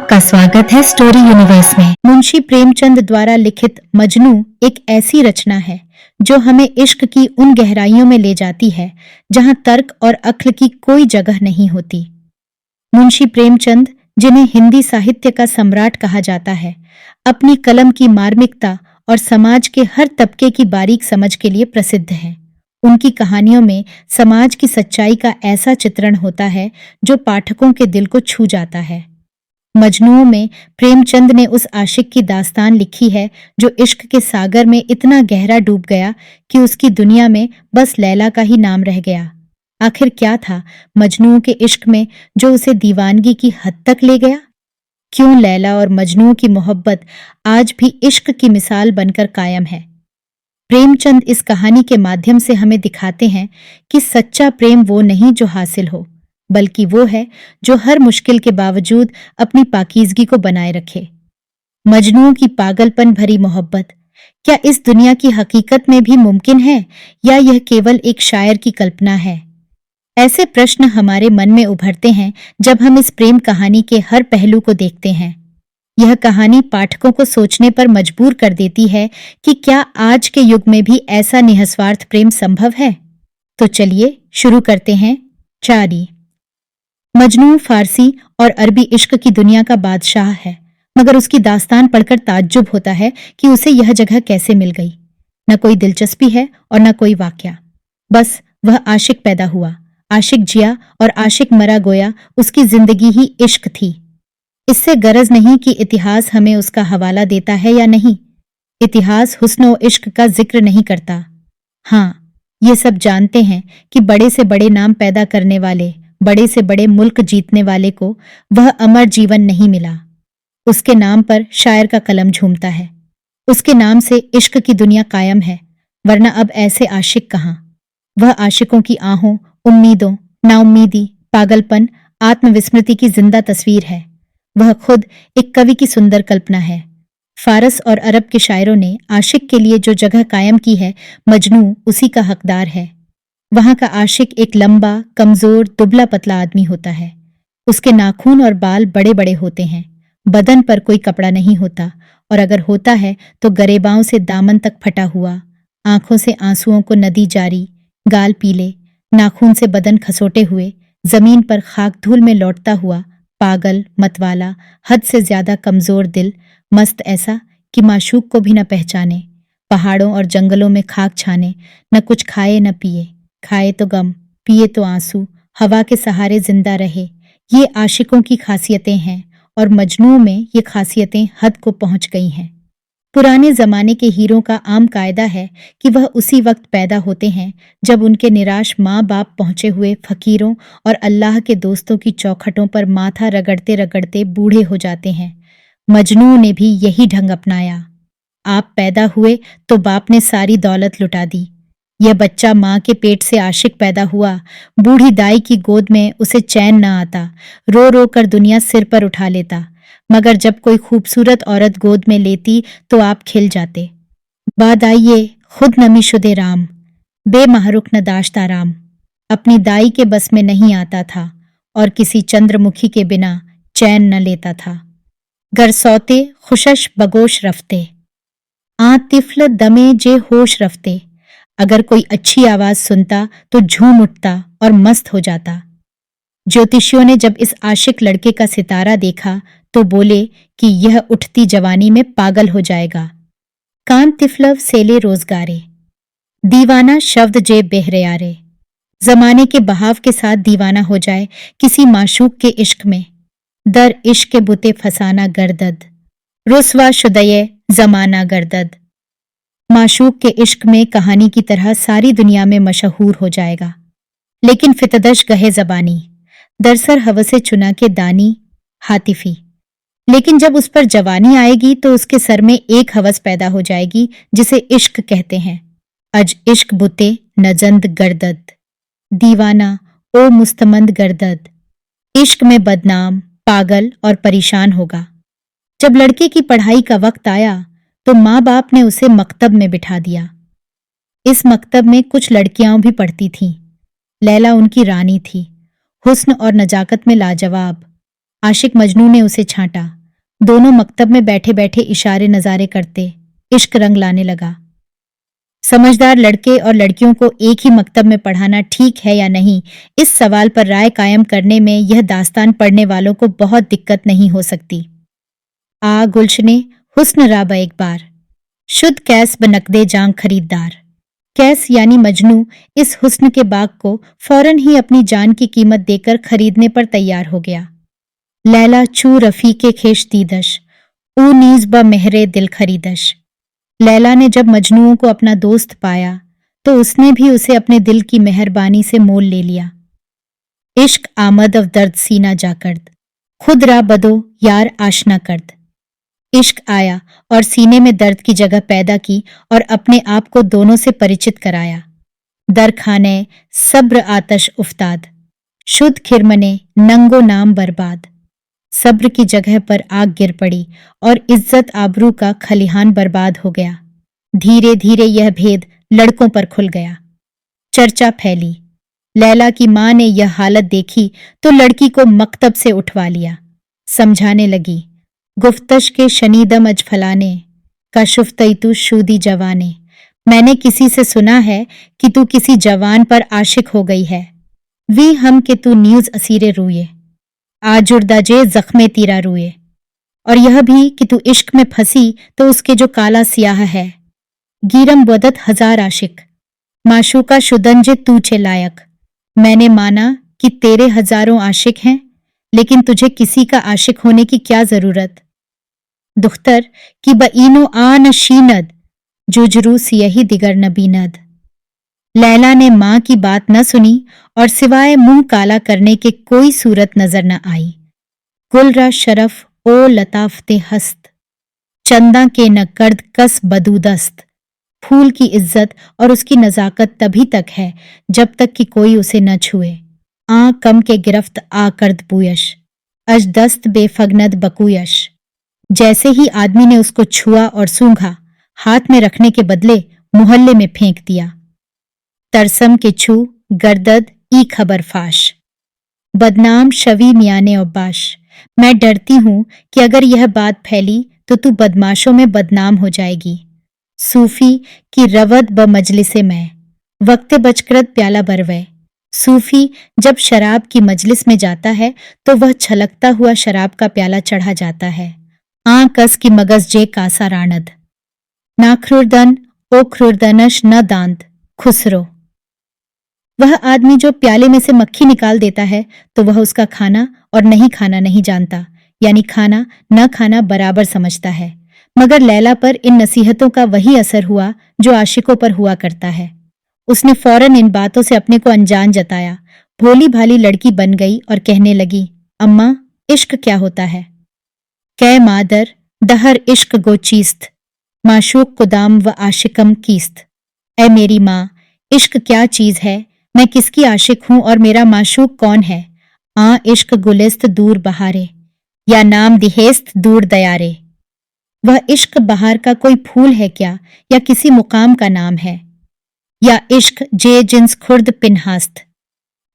आपका स्वागत है स्टोरी यूनिवर्स में। मुंशी प्रेमचंद द्वारा लिखित मजनू एक ऐसी रचना है जो हमें इश्क की उन गहराइयों में ले जाती है जहां तर्क और अक्ल की कोई जगह नहीं होती। मुंशी प्रेमचंद, जिन्हें हिंदी साहित्य का सम्राट कहा जाता है, अपनी कलम की मार्मिकता और समाज के हर तबके की बारीक समझ के लिए प्रसिद्ध हैं। उनकी कहानियों में समाज की सच्चाई का ऐसा चित्रण होता है जो पाठकों के दिल को छू जाता है। मजनू में प्रेमचंद ने उस आशिक की दास्तान लिखी है जो इश्क के सागर में इतना गहरा डूब गया कि उसकी दुनिया में बस लैला का ही नाम रह गया। आखिर क्या था मजनू के इश्क में जो उसे दीवानगी की हद तक ले गया? क्यों लैला और मजनू की मोहब्बत आज भी इश्क की मिसाल बनकर कायम है? प्रेमचंद इस कहानी के माध्यम से हमें दिखाते हैं कि सच्चा प्रेम वो नहीं जो हासिल हो, बल्कि वो है जो हर मुश्किल के बावजूद अपनी पाकीज़गी को बनाए रखे। मजनू की पागलपन भरी मोहब्बत क्या इस दुनिया की हकीकत में भी मुमकिन है या यह केवल एक शायर की कल्पना है? ऐसे प्रश्न हमारे मन में उभरते हैं जब हम इस प्रेम कहानी के हर पहलू को देखते हैं। यह कहानी पाठकों को सोचने पर मजबूर कर देती है कि क्या आज के युग में भी ऐसा निस्वार्थ प्रेम संभव है? तो चलिए शुरू करते हैं। चारी मजनू फारसी और अरबी इश्क की दुनिया का बादशाह है, मगर उसकी दास्तान पढ़कर ताज्जुब होता है कि उसे यह जगह कैसे मिल गई। न कोई दिलचस्पी है और न कोई वाकया, बस वह आशिक पैदा हुआ, आशिक जिया और आशिक मरा, गोया उसकी जिंदगी ही इश्क थी। इससे गरज नहीं कि इतिहास हमें उसका हवाला देता है या नहीं। इतिहास हुस्न और इश्क का जिक्र नहीं करता। हाँ, ये सब जानते हैं कि बड़े से बड़े नाम पैदा करने वाले, बड़े से बड़े मुल्क जीतने वाले को वह अमर जीवन नहीं मिला। उसके नाम पर शायर का कलम झूमता है, उसके नाम से इश्क की दुनिया कायम है, वरना अब ऐसे आशिक कहाँ। वह आशिकों की आहों, उम्मीदों, नाउम्मीदी, पागलपन, आत्मविस्मृति की जिंदा तस्वीर है। वह खुद एक कवि की सुंदर कल्पना है। फारस और अरब के शायरों ने आशिक के लिए जो जगह कायम की है, मजनू उसी का हकदार है। वहां का आशिक एक लंबा, कमजोर, दुबला पतला आदमी होता है। उसके नाखून और बाल बड़े बड़े होते हैं। बदन पर कोई कपड़ा नहीं होता, और अगर होता है तो गरेबाओं से दामन तक फटा हुआ, आंखों से आंसुओं को नदी जारी, गाल पीले, नाखून से बदन खसोटे हुए, जमीन पर खाक धूल में लौटता हुआ, पागल, मतवाला, हद से ज्यादा कमजोर दिल, मस्त ऐसा कि माशूक को भी न पहचाने, पहाड़ों और जंगलों में खाक छाने, न कुछ खाए न पिए, खाए तो गम, पिए तो आंसू, हवा के सहारे जिंदा रहे। ये आशिकों की खासियतें हैं और मजनू में ये खासियतें हद को पहुंच गई हैं। पुराने जमाने के हीरों का आम कायदा है कि वह उसी वक्त पैदा होते हैं जब उनके निराश माँ बाप पहुंचे हुए फकीरों और अल्लाह के दोस्तों की चौखटों पर माथा रगड़ते रगड़ते बूढ़े हो जाते हैं। मजनू ने भी यही ढंग अपनाया। आप पैदा हुए तो बाप ने सारी दौलत लुटा दी। यह बच्चा माँ के पेट से आशिक पैदा हुआ, बूढ़ी दाई की गोद में उसे चैन न आता, रो रो कर दुनिया सिर पर उठा लेता, मगर जब कोई खूबसूरत औरत गोद में लेती तो आप खिल जाते। बाद आइए खुद नमी शुदे राम, बेमहरुख न दाश्ता राम। अपनी दाई के बस में नहीं आता था और किसी चंद्रमुखी के बिना चैन न लेता था। गर सौते खुशश बगोश रफ्ते, आ तिफल दमे जे होश रफ्ते। अगर कोई अच्छी आवाज सुनता तो झूम उठता और मस्त हो जाता। ज्योतिषियों ने जब इस आशिक लड़के का सितारा देखा तो बोले कि यह उठती जवानी में पागल हो जाएगा। कान तिफलव सेले रोजगारे, दीवाना शब्द जे बेहरयारे। जमाने के बहाव के साथ दीवाना हो जाए किसी माशूक के इश्क में। दर इश्क के बुते फसाना गर्दद, रुस्वा शुदये जमाना गर्दद। माशूक के इश्क में कहानी की तरह सारी दुनिया में मशहूर हो जाएगा। लेकिन फितदश गहे जबानी, दरसर हवसे चुना के दानी हातिफी। लेकिन जब उस पर जवानी आएगी तो उसके सर में एक हवस पैदा हो जाएगी जिसे इश्क कहते हैं। अज इश्क बुते नजंद गर्दद, दीवाना ओ मुस्तमंद गर्दद। इश्क में बदनाम, पागल और परेशान होगा। जब लड़के की पढ़ाई का वक्त आया तो माँ बाप ने उसे मकतब में बिठा दिया। इस मकतब में कुछ लड़कियां भी पढ़ती थीं। लैला उनकी रानी थी, हुस्न और नजाकत में लाजवाब। आशिक मजनू ने उसे छांटा। दोनों मकतब में बैठे बैठे इशारे नजारे करते। इश्क रंग लाने लगा। समझदार लड़के और लड़कियों को एक ही मकतब में पढ़ाना ठीक है या नहीं, इस सवाल पर राय कायम करने में यह दास्तान पढ़ने वालों को बहुत दिक्कत नहीं हो सकती। आ गुलशने हुस्न राब एक बार, शुद्ध कैस बनकदे जांग खरीददार। कैस यानी मजनू इस हुस्न के बाग को फौरन ही अपनी जान की कीमत देकर खरीदने पर तैयार हो गया। लैला चू रफीके खेश दीदश, ऊ नीज ब मेहरे दिल खरीदश। लैला ने जब मजनू को अपना दोस्त पाया तो उसने भी उसे अपने दिल की मेहरबानी से मोल ले लिया। इश्क आमद अव दर्द सीना जाकर्द, खुद रा बदो यार आशना कर्द। इश्क आया और सीने में दर्द की जगह पैदा की और अपने आप को दोनों से परिचित कराया। दर खाने सब्र आतश उफ्ताद, शुद्ध खिरमने नंगो नाम बर्बाद। सब्र की जगह पर आग गिर पड़ी और इज्जत आबरू का खलिहान बर्बाद हो गया। धीरे धीरे यह भेद लड़कों पर खुल गया। चर्चा फैली। लैला की मां ने यह हालत देखी तो लड़की को मकतब से उठवा लिया। समझाने लगी, गुफ्तश के शनीदम अज फलाने का शुफ्तई तू शूदी जवाने। मैंने किसी से सुना है कि तू किसी जवान पर आशिक हो गई है। वी हम के तू न्यूज असीरे रूए, आजुर्दाजे जख्मे तीरा रूए। और यह भी कि तू इश्क में फंसी तो उसके जो काला सियाह है। गिरम बदत हजार आशिक, माशूका शुदंजे तूचे लायक। मैंने माना कि तेरे हजारों आशिक हैं, लेकिन तुझे किसी का आशिक होने की क्या जरूरत। दुख्तर कि बईनो आन शीनद, जुजरूस यही दिगर नबीनद। लैला ने मां की बात न सुनी और सिवाय मुंह काला करने के कोई सूरत नजर न आई। गुलरा शरफ ओ लताफते हस्त, चंदा के न कर्द कस बदूदस्त। फूल की इज्जत और उसकी नजाकत तभी तक है जब तक कि कोई उसे न छुए। आ कम के गिरफ्त आ कर्द पूयश, अज दस्त बेफगनद बकुयश। जैसे ही आदमी ने उसको छुआ और सूंघा, हाथ में रखने के बदले मोहल्ले में फेंक दिया। तरसम के छू गर्दद ई खबर फाश, बदनाम शवी मियाने अब्बाश। मैं डरती हूं कि अगर यह बात फैली तो तू बदमाशों में बदनाम हो जाएगी। सूफी की रवद ब मजलिसे में, वक्ते बचकरत प्याला बरवे। सूफी जब शराब की मजलिस में जाता है तो वह छलकता हुआ शराब का प्याला चढ़ा जाता है। आ कस की मगज जे कासा रानद, नाखरुर्दन ओ खुर्दनश न दांत खुसरो। वह आदमी जो प्याले में से मक्खी निकाल देता है तो वह उसका खाना और नहीं खाना नहीं जानता, यानी खाना न खाना बराबर समझता है। मगर लैला पर इन नसीहतों का वही असर हुआ जो आशिकों पर हुआ करता है। उसने फौरन इन बातों से अपने को अनजान जताया। भोली भाली लड़की बन गई और कहने लगी, अम्मा इश्क क्या होता है। कै मादर दहर इश्क गोचीस्त, माशूक कुदाम व आशिकम कीस्त। ऐ मेरी माँ, इश्क क्या चीज है, मैं किसकी आशिक हूं और मेरा माशूक कौन है। आ इश्क गुलिस्त दूर बहारे, या नाम दिहेस्त दूर दयारे। वह इश्क बहार का कोई फूल है क्या, या किसी मुकाम का नाम है। या इश्क जे जिन्स खुर्द पिन्हास्त,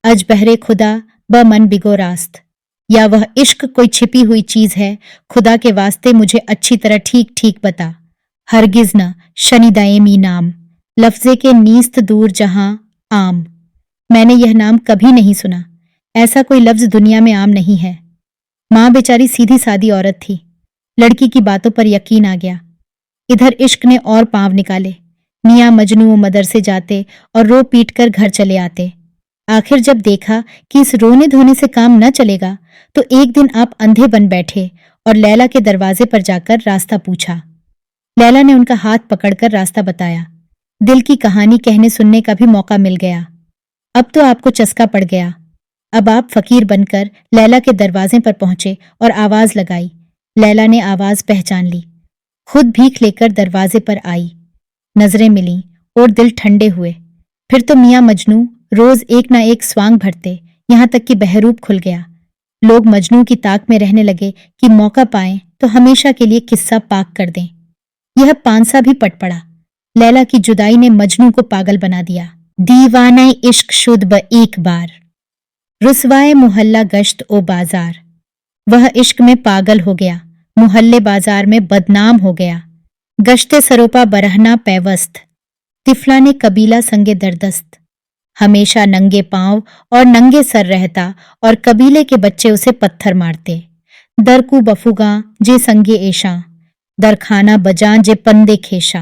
अज बहरे खुदा ब मन बिगो रास्त। या वह इश्क कोई छिपी हुई चीज है, खुदा के वास्ते मुझे अच्छी तरह ठीक ठीक बता। हरगिज न शनिदायमी नाम, लफ्जे के नीस्त दूर जहां आम। मैंने यह नाम कभी नहीं सुना, ऐसा कोई लफ्ज दुनिया में आम नहीं है। मां बेचारी सीधी सादी औरत थी। लड़की की बातों पर यकीन आ गया। इधर इश्क ने और पांव निकाले। मियां मजनू मदरसे जाते और रो पीट कर घर चले आते। आखिर जब देखा कि इस रोने धोने से काम न चलेगा तो एक दिन आप अंधे बन बैठे और लैला के दरवाजे पर जाकर रास्ता पूछा। लैला ने उनका हाथ पकड़कर रास्ता बताया। दिल की कहानी कहने सुनने का भी मौका मिल गया। अब तो आपको चस्का पड़ गया। अब आप फकीर बनकर लैला के दरवाजे पर पहुंचे और आवाज लगाई। लैला ने आवाज पहचान ली। खुद भीख लेकर दरवाजे पर आई। नजरें मिलीं और दिल ठंडे हुए। फिर तो मियां मजनू रोज एक ना एक स्वांग भरते, यहां तक कि बहरूप खुल गया। लोग मजनू की ताक में रहने लगे कि मौका पाएं तो हमेशा के लिए किस्सा पाक कर दें। यह पांसा भी पट पड़ा। लैला की जुदाई ने मजनू को पागल बना दिया। दीवाना इश्क शुद ब एक बार, रुसवाए मोहल्ला गश्त ओ बाजार। वह इश्क में पागल हो गया, मोहल्ले बाजार में बदनाम हो गया। गश्ते सरोपा बरहना पैवस्त, तिफला ने कबीला संगे दरदस्त। हमेशा नंगे पांव और नंगे सर रहता और कबीले के बच्चे उसे पत्थर मारते। दरकू बफुगा जे संगे ऐशा, दरखाना बजां जे पंदे खेशा।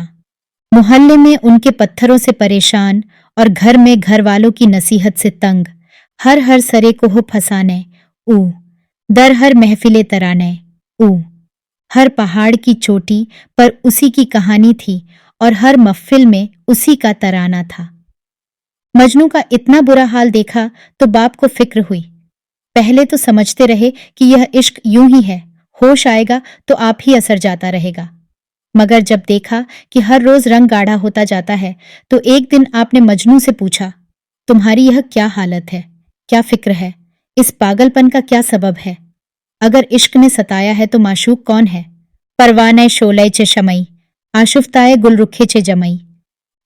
मोहल्ले में उनके पत्थरों से परेशान और घर में घर वालों की नसीहत से तंग, हर हर सरे को हो फसाने ऊ, दर हर महफिले तराने ऊ। हर पहाड़ की चोटी पर उसी की कहानी थी और हर महफिल में उसी का तराना था। मजनू का इतना बुरा हाल देखा तो बाप को फिक्र हुई। पहले तो समझते रहे कि यह इश्क यूं ही है, होश आएगा तो आप ही असर जाता रहेगा। मगर जब देखा कि हर रोज रंग गाढ़ा होता जाता है तो एक दिन आपने मजनू से पूछा, तुम्हारी यह क्या हालत है, क्या फिक्र है, इस पागलपन का क्या सबब है? अगर इश्क ने सताया है तो माशूक कौन है? परवाने शोले चे शमई, आशुफ्ताए गुलरुखे चे जमई।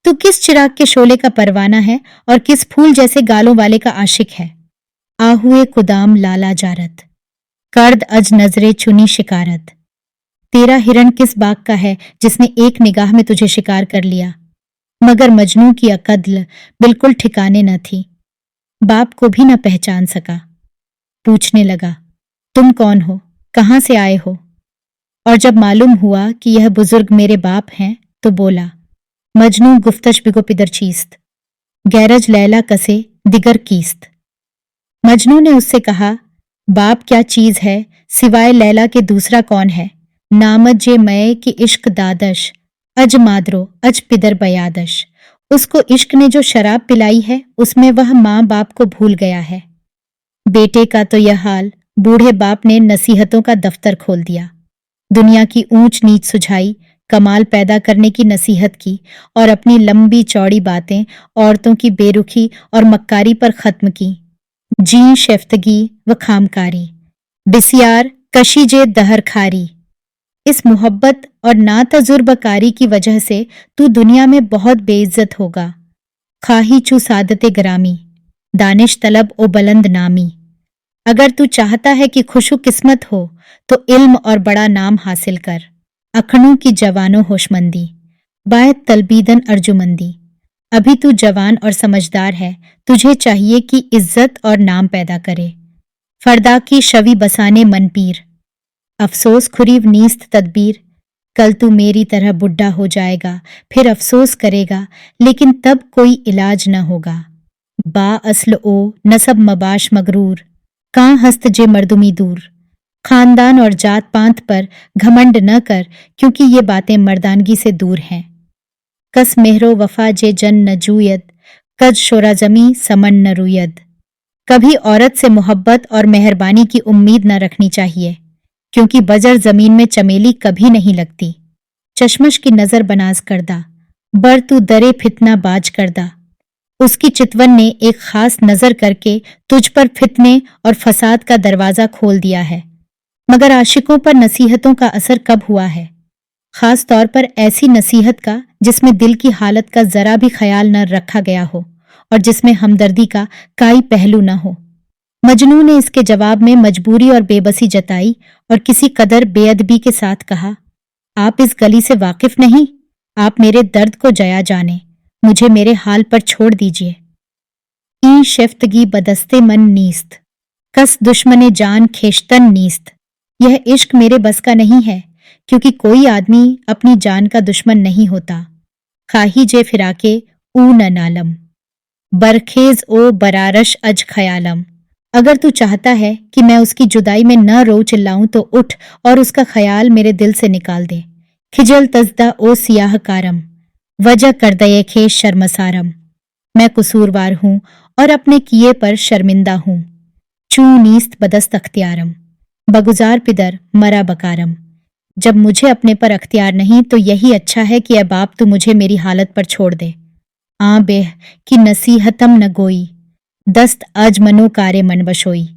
तू किस चिराग के शोले का परवाना है और किस फूल जैसे गालों वाले का आशिक है? आहुए कुदाम लाला जारत, कर्द अज नजरे चुनी शिकारत। तेरा हिरण किस बाग का है जिसने एक निगाह में तुझे शिकार कर लिया? मगर मजनू की अकद्ल बिल्कुल ठिकाने न थी। बाप को भी न पहचान सका। पूछने लगा, तुम कौन हो, कहां से आए हो? और जब मालूम हुआ कि यह बुजुर्ग मेरे बाप हैं तो बोला, मजनू गुफ्तश बिगो पिदर चीस्त, गैरज लैला कसे दिगर कीस्त। मजनू ने उससे कहा, बाप क्या चीज है, सिवाय लैला के दूसरा कौन है? नामत जे मय कि इश्क दादश, अज मादरो अज पिदर बयादश। उसको इश्क ने जो शराब पिलाई है उसमें वह माँ बाप को भूल गया है। बेटे का तो यह हाल, बूढ़े बाप ने नसीहतों का दफ्तर खोल दिया। दुनिया की ऊंच नीच सुझाई, कमाल पैदा करने की नसीहत की और अपनी लंबी चौड़ी बातें औरतों की बेरुखी और मक्कारी पर खत्म की। जी शेफ्तगी व खामकारी, बिसियार कशीजे दहरखारी। इस मोहब्बत और ना तजुर्बकारी की वजह से तू दुनिया में बहुत बेइज्जत होगा। खाही चू सादते ग्रामी, दानिश तलब ओ बुलंद नामी। अगर तू चाहता है कि खुशु किस्मत हो तो इल्म और बड़ा नाम हासिल कर। अखणों की जवानों होशमंदी, बायत तलबीदन अर्जुमंदी। अभी तू जवान और समझदार है, तुझे चाहिए कि इज्जत और नाम पैदा करे। फरदा की शवी बसाने मनपीर, अफसोस खुरीव नीस्त तदबीर। कल तू मेरी तरह बुढ़ा हो जाएगा, फिर अफसोस करेगा, लेकिन तब कोई इलाज न होगा। बा अस्ल ओ नसब मबाश मगरूर, कां हस्त जे मर्दुमी दूर। खानदान और जात पांत पर घमंड न कर, क्योंकि ये बातें मर्दानगी से दूर हैं। कस मेहरो वफा जे जन न जूयद, कज शोराजमी समन न रुयद। कभी औरत से मोहब्बत और मेहरबानी की उम्मीद न रखनी चाहिए, क्योंकि बजर जमीन में चमेली कभी नहीं लगती। चश्मश की नजर बनाज करदा, बर तू दरे फितना बाज करदा। उसकी चितवन ने एक खास नजर करके तुझ पर फितने और फसाद का दरवाजा खोल दिया है। मगर आशिकों पर नसीहतों का असर कब हुआ है? खास तौर पर ऐसी नसीहत का जिसमें दिल की हालत का जरा भी ख्याल न रखा गया हो और जिसमें हमदर्दी का काई पहलू न हो। मजनू ने इसके जवाब में मजबूरी और बेबसी जताई और किसी कदर बेअदबी के साथ कहा, आप इस गली से वाकिफ नहीं, आप मेरे दर्द को जया जाने, मुझे मेरे हाल पर छोड़ दीजिए। ई शेफ्तगी बदस्ते मन नीस्त, कस दुश्मने जान खेशतन नीस्त। यह इश्क मेरे बस का नहीं है, क्योंकि कोई आदमी अपनी जान का दुश्मन नहीं होता। खाही जे फिराके ऊ न नालम, बरखेज ओ बरारश अज खयालम। अगर तू चाहता है कि मैं उसकी जुदाई में न रो चिल्लाऊं तो उठ और उसका ख्याल मेरे दिल से निकाल दे। खिजल तजदा ओ सियाह कारम, वजह कर दये खे शर्मसारम। मैं कसूरवार हूं और अपने किए पर शर्मिंदा हूं। चू नीस्त बदस्त अख्तियारम, बगुजार पिदर मरा बकारम। जब मुझे अपने पर अख्तियार नहीं तो यही अच्छा है कि अब आप तू मुझे मेरी हालत पर छोड़ दे। आ बेह कि नसीहतम न गोई, दस्त अज मनो कारे मन बशोई।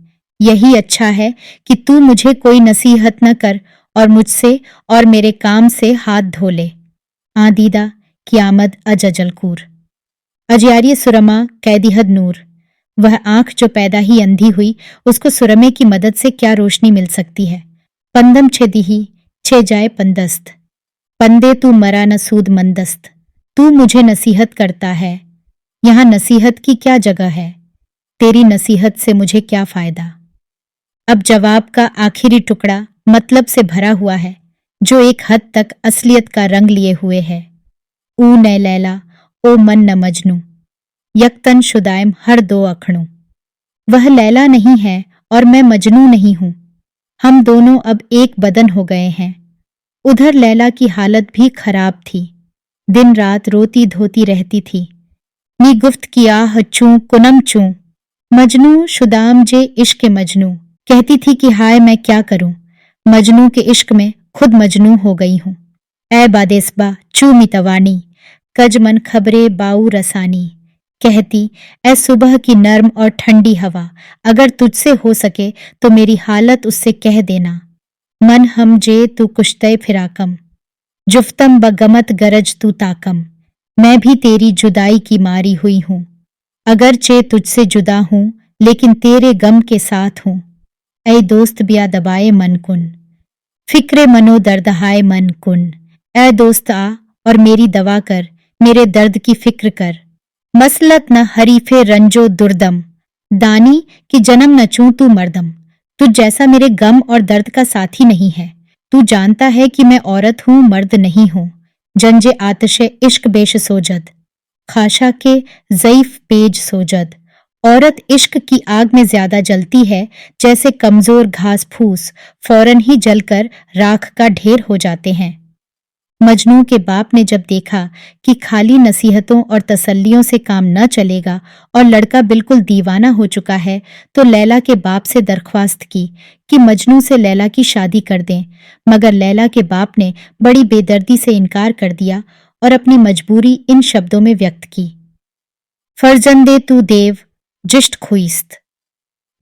यही अच्छा है कि तू मुझे कोई नसीहत न कर और मुझसे और मेरे काम से हाथ धो ले। आदीदा कियामत अज अजलकूर। अजियारी सुरमा कैदिहद नूर, वह आंख जो पैदा ही अंधी हुई, उसको सुरमे की मदद से क्या रोशनी मिल सकती है। पंदम छे दीही छे जाए पंदस्त, पंदे तू मरा न सूद मंदस्त। तू मुझे नसीहत करता है, यहाँ नसीहत की क्या जगह है, तेरी नसीहत से मुझे क्या फायदा। अब जवाब का आखिरी टुकड़ा मतलब से भरा हुआ है, जो एक हद तक असलियत का रंग लिए हुए है। ऊ न लैला ओ मन न मजनू, यकतन शुदाइम हर दो अखणू। वह लैला नहीं है और मैं मजनू नहीं हूं। हम दोनों अब एक बदन हो गए हैं। उधर लैला की हालत भी खराब थी, दिन रात रोती धोती रहती थी। नी गुफ्त किया हच्चू कुनम चू, मजनू शुदाम जे इश्क मजनू। कहती थी कि हाय मैं क्या करूं, मजनू के इश्क में खुद मजनू हो गई हूं। ए बादेसबा चू मितवानी, कज मन खबरे बाऊ रसानी। कहती ए सुबह की नर्म और ठंडी हवा, अगर तुझसे हो सके तो मेरी हालत उससे कह देना। मन हम जे तू कुश्ते फिराकम, जुफ्तम बगमत गरज तू ताकम। मैं भी तेरी जुदाई की मारी हुई हूं, अगरचे तुझसे जुदा हूं लेकिन तेरे गम के साथ हूं। ऐ दोस्त बिया दबाए मन कुन, फिक्रे मनो दर्द हाय मन कुन। ऐ दोस्त आ और मेरी दवा कर, मेरे दर्द की फिक्र कर। मसलत न हरीफे रंजो दुर्दम, दानी कि जन्म न चूं तू मर्दम। तुझ जैसा मेरे गम और दर्द का साथी नहीं है। तू जानता है कि मैं औरत हूं, मर्द नहीं हूं। जंजे आतशे इश्क बेश सोजद, खाशा के ज़ईफ पेज सोजद। औरत इश्क की आग में ज्यादा जलती है, जैसे कमजोर घास फूस फौरन ही जलकर राख का ढेर हो जाते हैं। मजनू के बाप ने जब देखा कि खाली नसीहतों और तसल्लियों से काम न चलेगा और लड़का बिल्कुल दीवाना हो चुका है, तो लैला के बाप से दरख्वास्त की कि मजनू से लैला की शादी कर दें। मगर लैला के बाप ने बड़ी बेदर्दी से इनकार कर दिया और अपनी मजबूरी इन शब्दों में व्यक्त की। फर्जंदे तू देव जिश्त खुइस्त,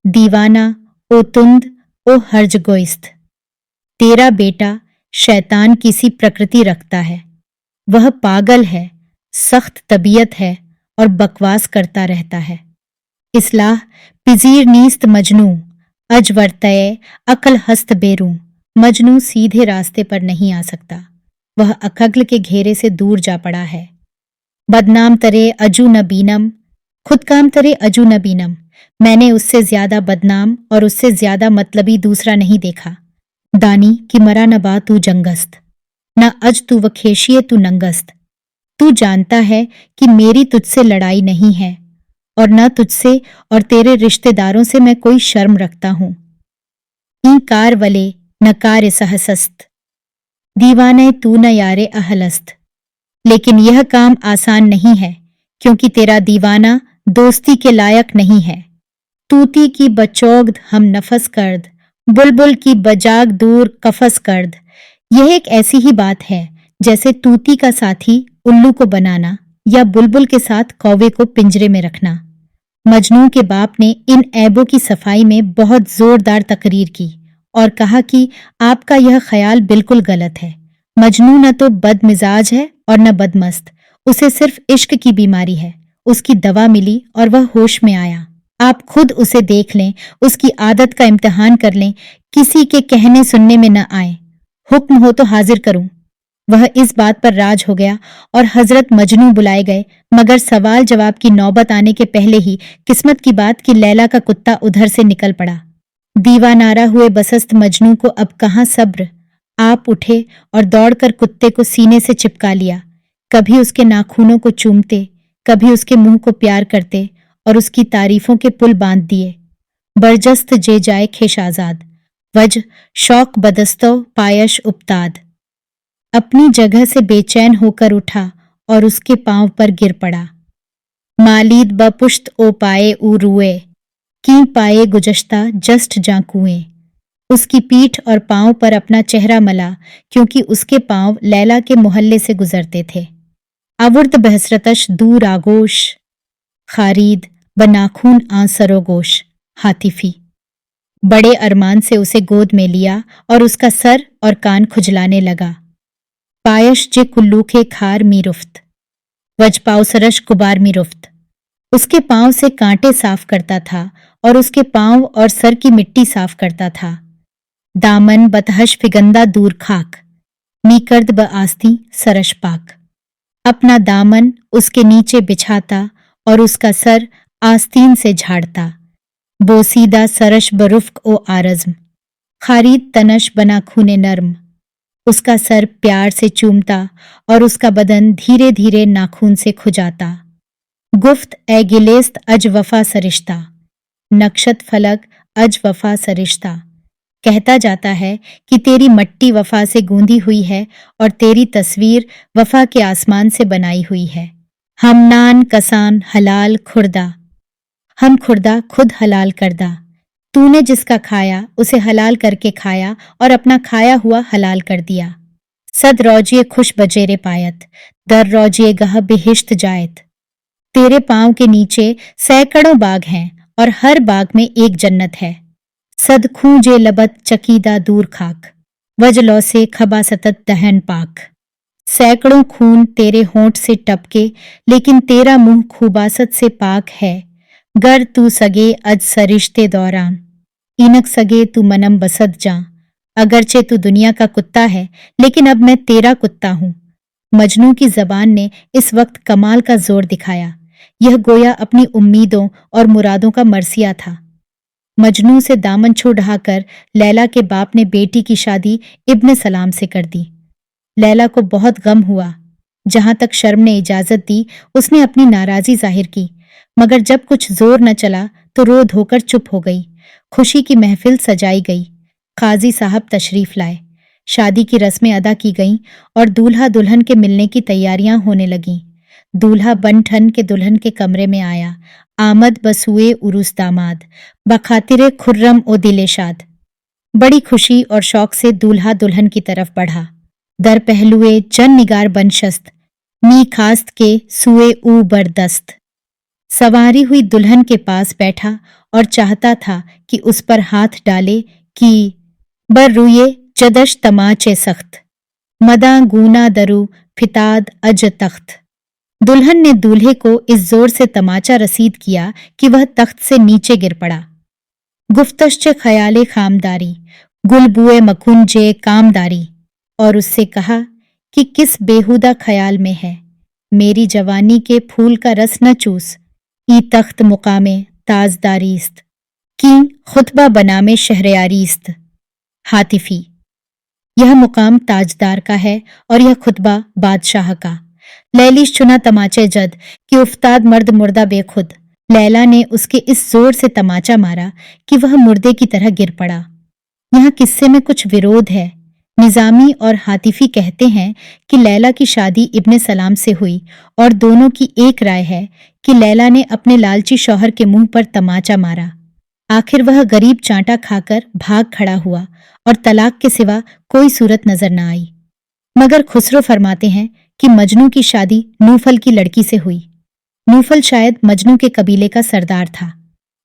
दीवाना ओ तुंद ओ हर्ज गोइस्त। तेरा बेटा शैतान की सी प्रकृति रखता है, वह पागल है, सख्त तबीयत है और बकवास करता रहता है। इस्लाह पिजीर नीस्त मजनू, अज वर्तये अकल हस्त बेरू। मजनू सीधे रास्ते पर नहीं आ सकता, वह अकल के घेरे से दूर जा पड़ा है। बदनाम तरे अजू न बीनम, खुद काम तरे अजू न बीनम। मैंने उससे ज्यादा बदनाम और उससे ज्यादा मतलबी दूसरा नहीं देखा। दानी कि मरा न बा तू जंगस्त, न अज तू वखेशिये तू नंगस्त। तू जानता है कि मेरी तुझसे लड़ाई नहीं है और न तुझसे और तेरे रिश्तेदारों से मैं कोई शर्म रखता हूं। ई कार वले न कार सहसस्त, दीवाने तू न यारे अहलस्त। लेकिन यह काम आसान नहीं है, क्योंकि तेरा दीवाना दोस्ती के लायक नहीं है। तूती की बचौगद हम नफस कर्द, बुलबुल की बजाग दूर कफस कर्द। यह एक ऐसी ही बात है जैसे तूती का साथी उल्लू को बनाना या बुलबुल के साथ कौवे को पिंजरे में रखना। मजनू के बाप ने इन ऐबों की सफाई में बहुत जोरदार तकरीर की और कहा कि आपका यह ख्याल बिल्कुल गलत है। मजनू न तो बदमिजाज है और न बदमस्त, उसे सिर्फ इश्क की बीमारी है। उसकी दवा मिली और वह होश में आया। आप खुद उसे देख लें, उसकी आदत का इम्तिहान कर लें, किसी के कहने सुनने में न आए। हुक्म हो तो हाजिर करूं। वह इस बात पर राज हो गया और हजरत मजनू बुलाए गए, मगर सवाल जवाब की नौबत आने के पहले ही किस्मत की बात कि लैला का कुत्ता उधर से निकल पड़ा। दीवानारा हुए बसस्त मजनू को अब कहाँ सब्र। आप उठे और दौड़कर कुत्ते को सीने से चिपका लिया। कभी उसके नाखूनों को चूमते, कभी उसके मुंह को प्यार करते और उसकी तारीफों के पुल बांध दिए। बरजस्त जे जाए खेश आजाद, वज शौक बदस्तो पायश उपताद। अपनी जगह से बेचैन होकर उठा और उसके पांव पर गिर पड़ा। मालीद ब पुश्त ओ पाए ऊ रुए, की पाए गुजश्ता जस्ट जा कुएं। उसकी पीठ और पांव पर अपना चेहरा मला, क्योंकि उसके पांव लैला के मोहल्ले से गुजरते थे। अवुर्द बहसरतश दूर आगोश, खारीद बनाखून आंसरोगोश। हातिफी बड़े अरमान से उसे गोद में लिया और उसका सर और कान खुजलाने लगा। पायश जे कुल्लू के खार मीरुफ्त, वज पाउसरश गुबार मीरुफ्त। उसके पांव से कांटे साफ करता था और उसके पांव और सर की मिट्टी साफ करता था। दामन बतहश फिगंदा दूर खाक, मीकर्द ब आस्ती सरश पाक। अपना दामन उसके नीचे बिछाता और उसका सर आस्तीन से झाड़ता। बोसीदा सरश बरुफ्क ओ आरज्म, खारीद तनश बना खूने नर्म। उसका सर प्यार से चूमता और उसका बदन धीरे धीरे नाखून से खुजाता। गुफ्त ए गिलेस्त अज वफा सरिश्ता, नक्शत फलक अज वफा सरिश्ता। कहता जाता है कि तेरी मट्टी वफा से गूंदी हुई है और तेरी तस्वीर वफा के आसमान से बनाई हुई है। हमनान कसान हलाल खुर्दा, हम खुर्दा खुद हलाल करदा। तूने जिसका खाया उसे हलाल करके खाया और अपना खाया हुआ हलाल कर दिया। सद रौजिए खुश बजेरे पायत, दर रौजिए गह बिहिश्त जायत। तेरे पांव के नीचे सैकड़ों बाग हैं और हर बाग में एक जन्नत है। सद खूंजे लबत चकीदा दूर खाक, वजलौ से खबा सतत दहन पाक। सैकड़ों खून तेरे होंठ से टपके लेकिन तेरा मुंह खूबासत से पाक है। गर तू सगे अज सरिश्ते दौरान, इनक सगे तू मनम बसद जा। अगरचे तू दुनिया का कुत्ता है लेकिन अब मैं तेरा कुत्ता हूं। मजनू की जबान ने इस वक्त कमाल का जोर दिखाया। यह गोया अपनी उम्मीदों और मुरादों का मरसिया था। मजनू से दामन छू ढहाकर लैला के बाप ने बेटी की शादी इब्न सलाम से कर दी। लैला को बहुत गम हुआ। जहां तक शर्म ने इजाजत दी उसने अपनी नाराजी जाहिर की, मगर जब कुछ जोर न चला तो रो धोकर चुप हो गई। खुशी की महफिल सजाई गई। काजी साहब तशरीफ लाए, शादी की रस्में अदा की गईं और दूल्हा दुल्हन के मिलने की तैयारियां होने लगीं। दूल्हा बन ठन के दुल्हन के कमरे में आया। आमद बसुए उरुस दामाद, बखातिरे खुर्रम ओ दिले शाद। बड़ी खुशी और शौक से दूल्हा दुल्हन की तरफ बढ़ा। दर पहलुए जन निगार बनशस्त, मी खास्त के सुए ऊ बरदस्त। सवारी हुई दुल्हन के पास बैठा और चाहता था कि उस पर हाथ डाले कि बर रुए जदश तमाचे सख्त, मदा गूना दरु फिताद अज तख्त। दुल्हन ने दूल्हे को इस जोर से तमाचा रसीद किया कि वह तख्त से नीचे गिर पड़ा। गुफ्तश्च ख्याले खामदारी, गुलबुए मकुंजे कामदारी। और उससे कहा कि किस बेहुदा ख्याल में है, मेरी जवानी के फूल का रस न चूस। ई तख्त मुकामे ताजदारीस्त, की खुतबा बनामे शहरयारीस्त। हातिफी, यह मुकाम ताजदार का है और यह खुतबा बादशाह का। लैलिश चुना तमाचे जद कि उफ्ताद मर्द मुर्दा बेखुद। लैला ने उसके इस जोर से तमाचा मारा कि वह मुर्दे की तरह गिर पड़ा। यहाँ किस्से में कुछ विरोध है। निजामी और हातिफी कहते हैं कि लैला की शादी इब्ने सलाम से हुई और दोनों की एक राय है कि लैला ने अपने लालची शौहर के मुंह पर तमाचा मारा। आखिर वह गरीब चांटा खाकर भाग खड़ा हुआ और तलाक के सिवा कोई सूरत नजर न आई। मगर खुसरो फरमाते हैं कि मजनू की शादी नूफल की लड़की से हुई। नूफल शायद मजनू के कबीले का सरदार था।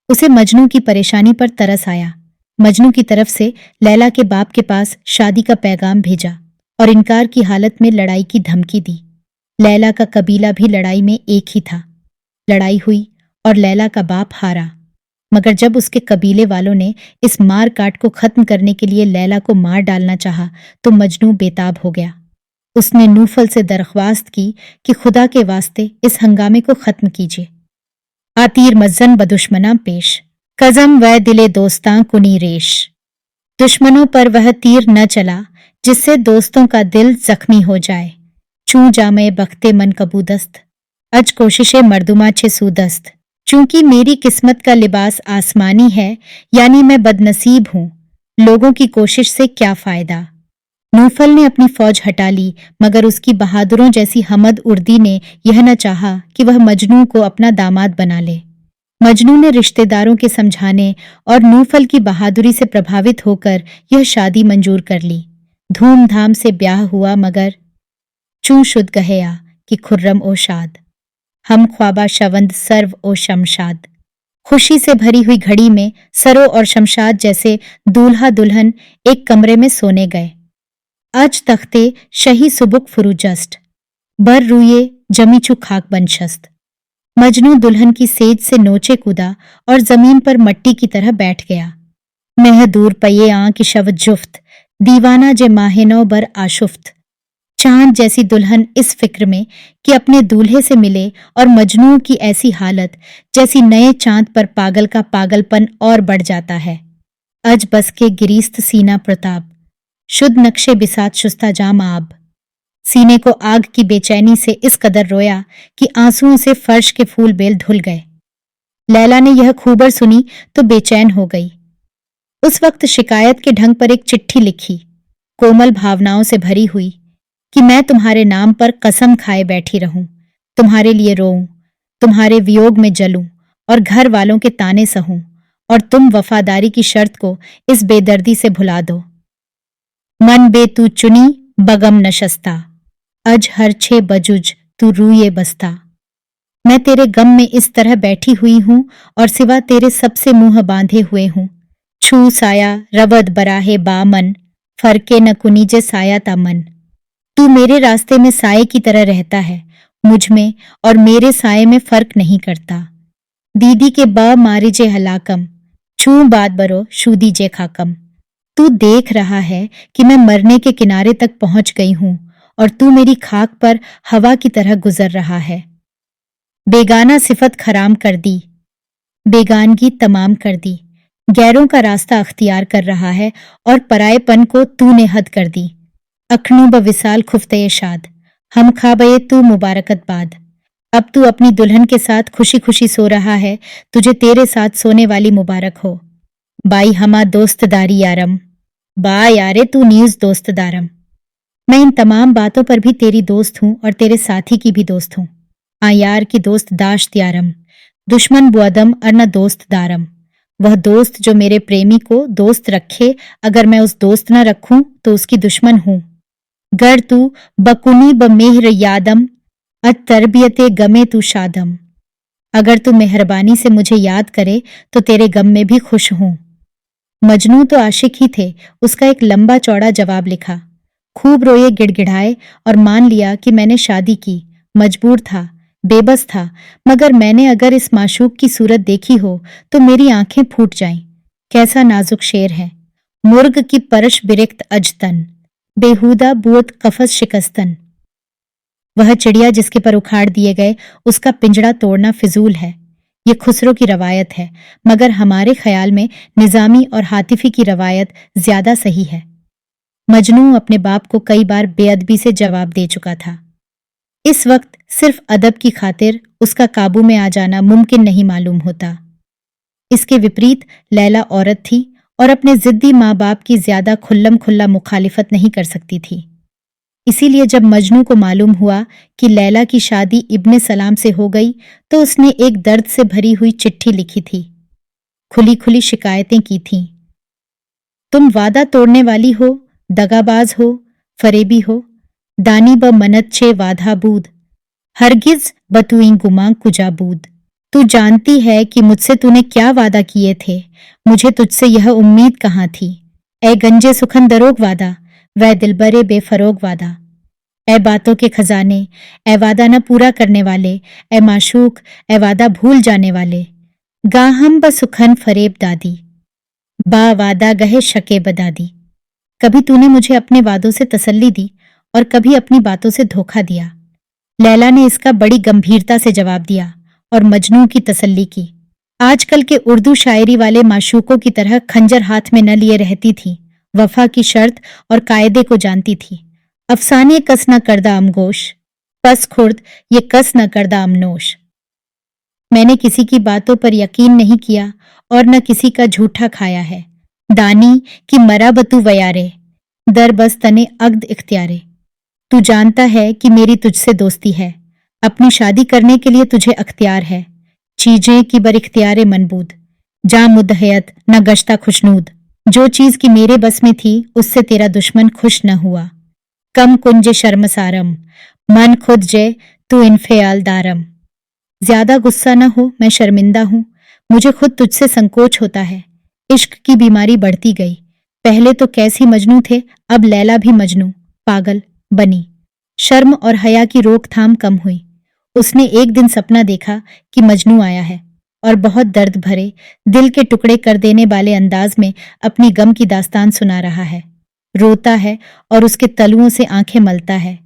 उसे मजनू की परेशानी पर तरस आया। मजनू की तरफ से लैला के बाप के पास शादी का पैगाम भेजा और इनकार की हालत में लड़ाई की धमकी दी। लैला का कबीला भी लड़ाई में एक ही था। लड़ाई हुई और लैला का बाप हारा, मगर जब उसके कबीले वालों ने इस मार काट को खत्म करने के लिए लैला को मार डालना चाहा तो मजनू बेताब हो गया। उसने नूफल से दरख्वास्त की कि खुदा के वास्ते इस हंगामे को खत्म कीजिए। आतीर मज्जन बदुश्मना पेश, कज़म व दिले दोस्तां कुनी रेश। दुश्मनों पर वह तीर न चला जिससे दोस्तों का दिल जख्मी हो जाए। चूं जामे बख्ते मन कबूदस्त, अज कोशिशे मर्दुमा छे सूदस्त। चूंकि मेरी किस्मत का लिबास आसमानी है, यानी मैं बदनसीब हूं, लोगों की कोशिश से क्या फायदा। नूफल ने अपनी फौज हटा ली, मगर उसकी बहादुरों जैसी हमद उर्दी ने यह न चाहा कि वह मजनू को अपना दामाद बना ले। मजनू ने रिश्तेदारों के समझाने और नूफल की बहादुरी से प्रभावित होकर यह शादी मंजूर कर ली। धूमधाम से ब्याह हुआ, मगर चूं शुद गहया कि खुर्रम ओ शाद, हम ख्वाबा शवंद सर्व ओ शमशाद। खुशी से भरी हुई घड़ी में सरो और शमशाद जैसे दूल्हा दुल्हन एक कमरे में सोने गए। आज तख्ते शही सुबुक फुरुजस्ट, बर रुए जमीचू खाक बनशस्त। मजनू दुल्हन की सेज से नोचे कूदा और जमीन पर मट्टी की तरह बैठ गया। मैं दूर पये आं कि शव जुफ्त, दीवाना जे माहिनो बर आशुफ्त। चांद जैसी दुल्हन इस फिक्र में कि अपने दूल्हे से मिले और मजनू की ऐसी हालत जैसी नए चांद पर पागल का पागलपन और बढ़ जाता है। अज बस के गिरीस्त सीना प्रताप, शुद्ध नक्शे बिसात शुस्ता जाम आब। सीने को आग की बेचैनी से इस कदर रोया कि आंसुओं से फर्श के फूल बेल धुल गए। लैला ने यह खूबर सुनी तो बेचैन हो गई। उस वक्त शिकायत के ढंग पर एक चिट्ठी लिखी, कोमल भावनाओं से भरी हुई, कि मैं तुम्हारे नाम पर कसम खाए बैठी रहूं, तुम्हारे लिए रोऊं, तुम्हारे वियोग में जलूं और घर वालों के ताने सहूं, और तुम वफादारी की शर्त को इस बेदर्दी से भुला दो। मन बे तू चुनी बगम नशस्ता, अज हर छे बजुज तू रूये बस्ता। मैं तेरे गम में इस तरह बैठी हुई हूं और सिवा तेरे सबसे मुंह बांधे हुए हूं। छू साया रवद बराहे बामन, फरके न कुनीजे साया ता मन। तू मेरे रास्ते में साये की तरह रहता है, मुझ में और मेरे साये में फर्क नहीं करता। दीदी के ब मारिजे हलाकम, छू बात बरो शूदी जे खाकम। तू देख रहा है कि मैं मरने के किनारे तक पहुंच गई हूं और तू मेरी खाक पर हवा की तरह गुजर रहा है। बेगाना सिफत खराम कर दी, बेगानगी तमाम कर दी। गैरों का रास्ता अख्तियार कर रहा है और परायेपन को तूने हद कर दी। अखनू ब विसाल खुफ्ते शाद, हम खाबये तू मुबारकत बाद। अब तू अपनी दुल्हन के साथ खुशी खुशी सो रहा है, तुझे तेरे साथ सोने वाली मुबारक हो। बाई हमा दोस्तदारी यारम, बा यारे तू न्यूज दोस्तदारम। मैं इन तमाम बातों पर भी तेरी दोस्त हूं और तेरे साथी की भी दोस्त हूं। आ यार की दोस्त दाश्त यारम, दुश्मन बुअदम और न दोस्त दारम। वह दोस्त जो मेरे प्रेमी को दोस्त रखे, अगर मैं उस दोस्त न रखूं तो उसकी दुश्मन हूं। गर तू बकुनी ब मेहर यादम, अज तरबियते गमे तू शादम। अगर तू मेहरबानी से मुझे याद करे तो तेरे गम में भी खुश हूं। मजनू तो आशिक ही थे, उसका एक लंबा चौड़ा जवाब लिखा। खूब रोए गिड़गिड़ाए और मान लिया कि मैंने शादी की, मजबूर था, बेबस था, मगर मैंने अगर इस माशूक की सूरत देखी हो तो मेरी आंखें फूट जाएं। कैसा नाजुक शेर है, मुर्ग की परश बिरिक्त अजतन, बेहुदा बुअत कफस शिकस्तन। वह चिड़िया जिसके पर उखाड़ दिए गए, उसका पिंजड़ा तोड़ना फिजूल है। ये खुसरो की रवायत है, मगर हमारे ख्याल में निजामी और हातिफी की रवायत ज्यादा सही है। मजनू अपने बाप को कई बार बेअदबी से जवाब दे चुका था। इस वक्त सिर्फ अदब की खातिर उसका काबू में आ जाना मुमकिन नहीं मालूम होता। इसके विपरीत लैला औरत थी और अपने जिद्दी माँ बाप की ज्यादा खुल्लम खुल्ला मुखालिफत नहीं कर सकती थी। इसीलिए जब मजनू को मालूम हुआ कि लैला की शादी इब्ने सलाम से हो गई तो उसने एक दर्द से भरी हुई चिट्ठी लिखी थी, खुली खुली शिकायतें की थीं। तुम वादा तोड़ने वाली हो, दगाबाज हो, फरेबी हो, दानी ब मनत छे वाधा बूद, हरगिज बतुई गुमा कुजाबूद। तू जानती है कि मुझसे तूने क्या वादा किए थे, मुझे तुझसे यह उम्मीद कहाँ थी। ए गंजे सुखन दरोग वादा, वह दिलबरे बेफरोग वादा। ए बातों के खजाने, ए वादा न पूरा करने वाले, ए माशूक, ए वादा भूल जाने वाले। गाहम ब सुखन फरेब दादी, बा वादा गहे शके बदादी। कभी तूने मुझे अपने वादों से तसल्ली दी और कभी अपनी बातों से धोखा दिया। लैला ने इसका बड़ी गंभीरता से जवाब दिया और मजनू की तसल्ली की। आजकल के उर्दू शायरी वाले माशूकों की तरह खंजर हाथ में न लिए रहती थी, वफा की शर्त और कायदे को जानती थी। अफसाने कस न करदा अमगोश, पस खुर्द ये कस न करदा अमनोश। मैंने किसी की बातों पर यकीन नहीं किया और न किसी का झूठा खाया है। दानी कि मरा बतू वयारे, दर बस तने अग्द इख्तियारे। तू जानता है कि मेरी तुझसे दोस्ती है, अपनी शादी करने के लिए तुझे अख्तियार है। चीजें कि बर इख्तियारे मनबूद, जा मुदहयत न गश्ता खुशनूद। जो चीज की मेरे बस में थी उससे तेरा दुश्मन खुश न हुआ। कम कुंजे शर्मसारम, मन खुद जे तू इनफेयाल दारम। ज्यादा गुस्सा न हो, मैं शर्मिंदा हूं, मुझे खुद तुझसे संकोच होता है। इश्क की बीमारी बढ़ती गई, पहले तो कैसी मजनू थे, अब लैला भी मजनू, पागल बनी। शर्म और हया की रोकथाम कम हुई। उसने एक दिन सपना देखा कि मजनू आया है और बहुत दर्द भरे, दिल के टुकड़े कर देने वाले अंदाज में अपनी गम की दास्तान सुना रहा है। रोता है और उसके तलुओं से आंखें मलता है।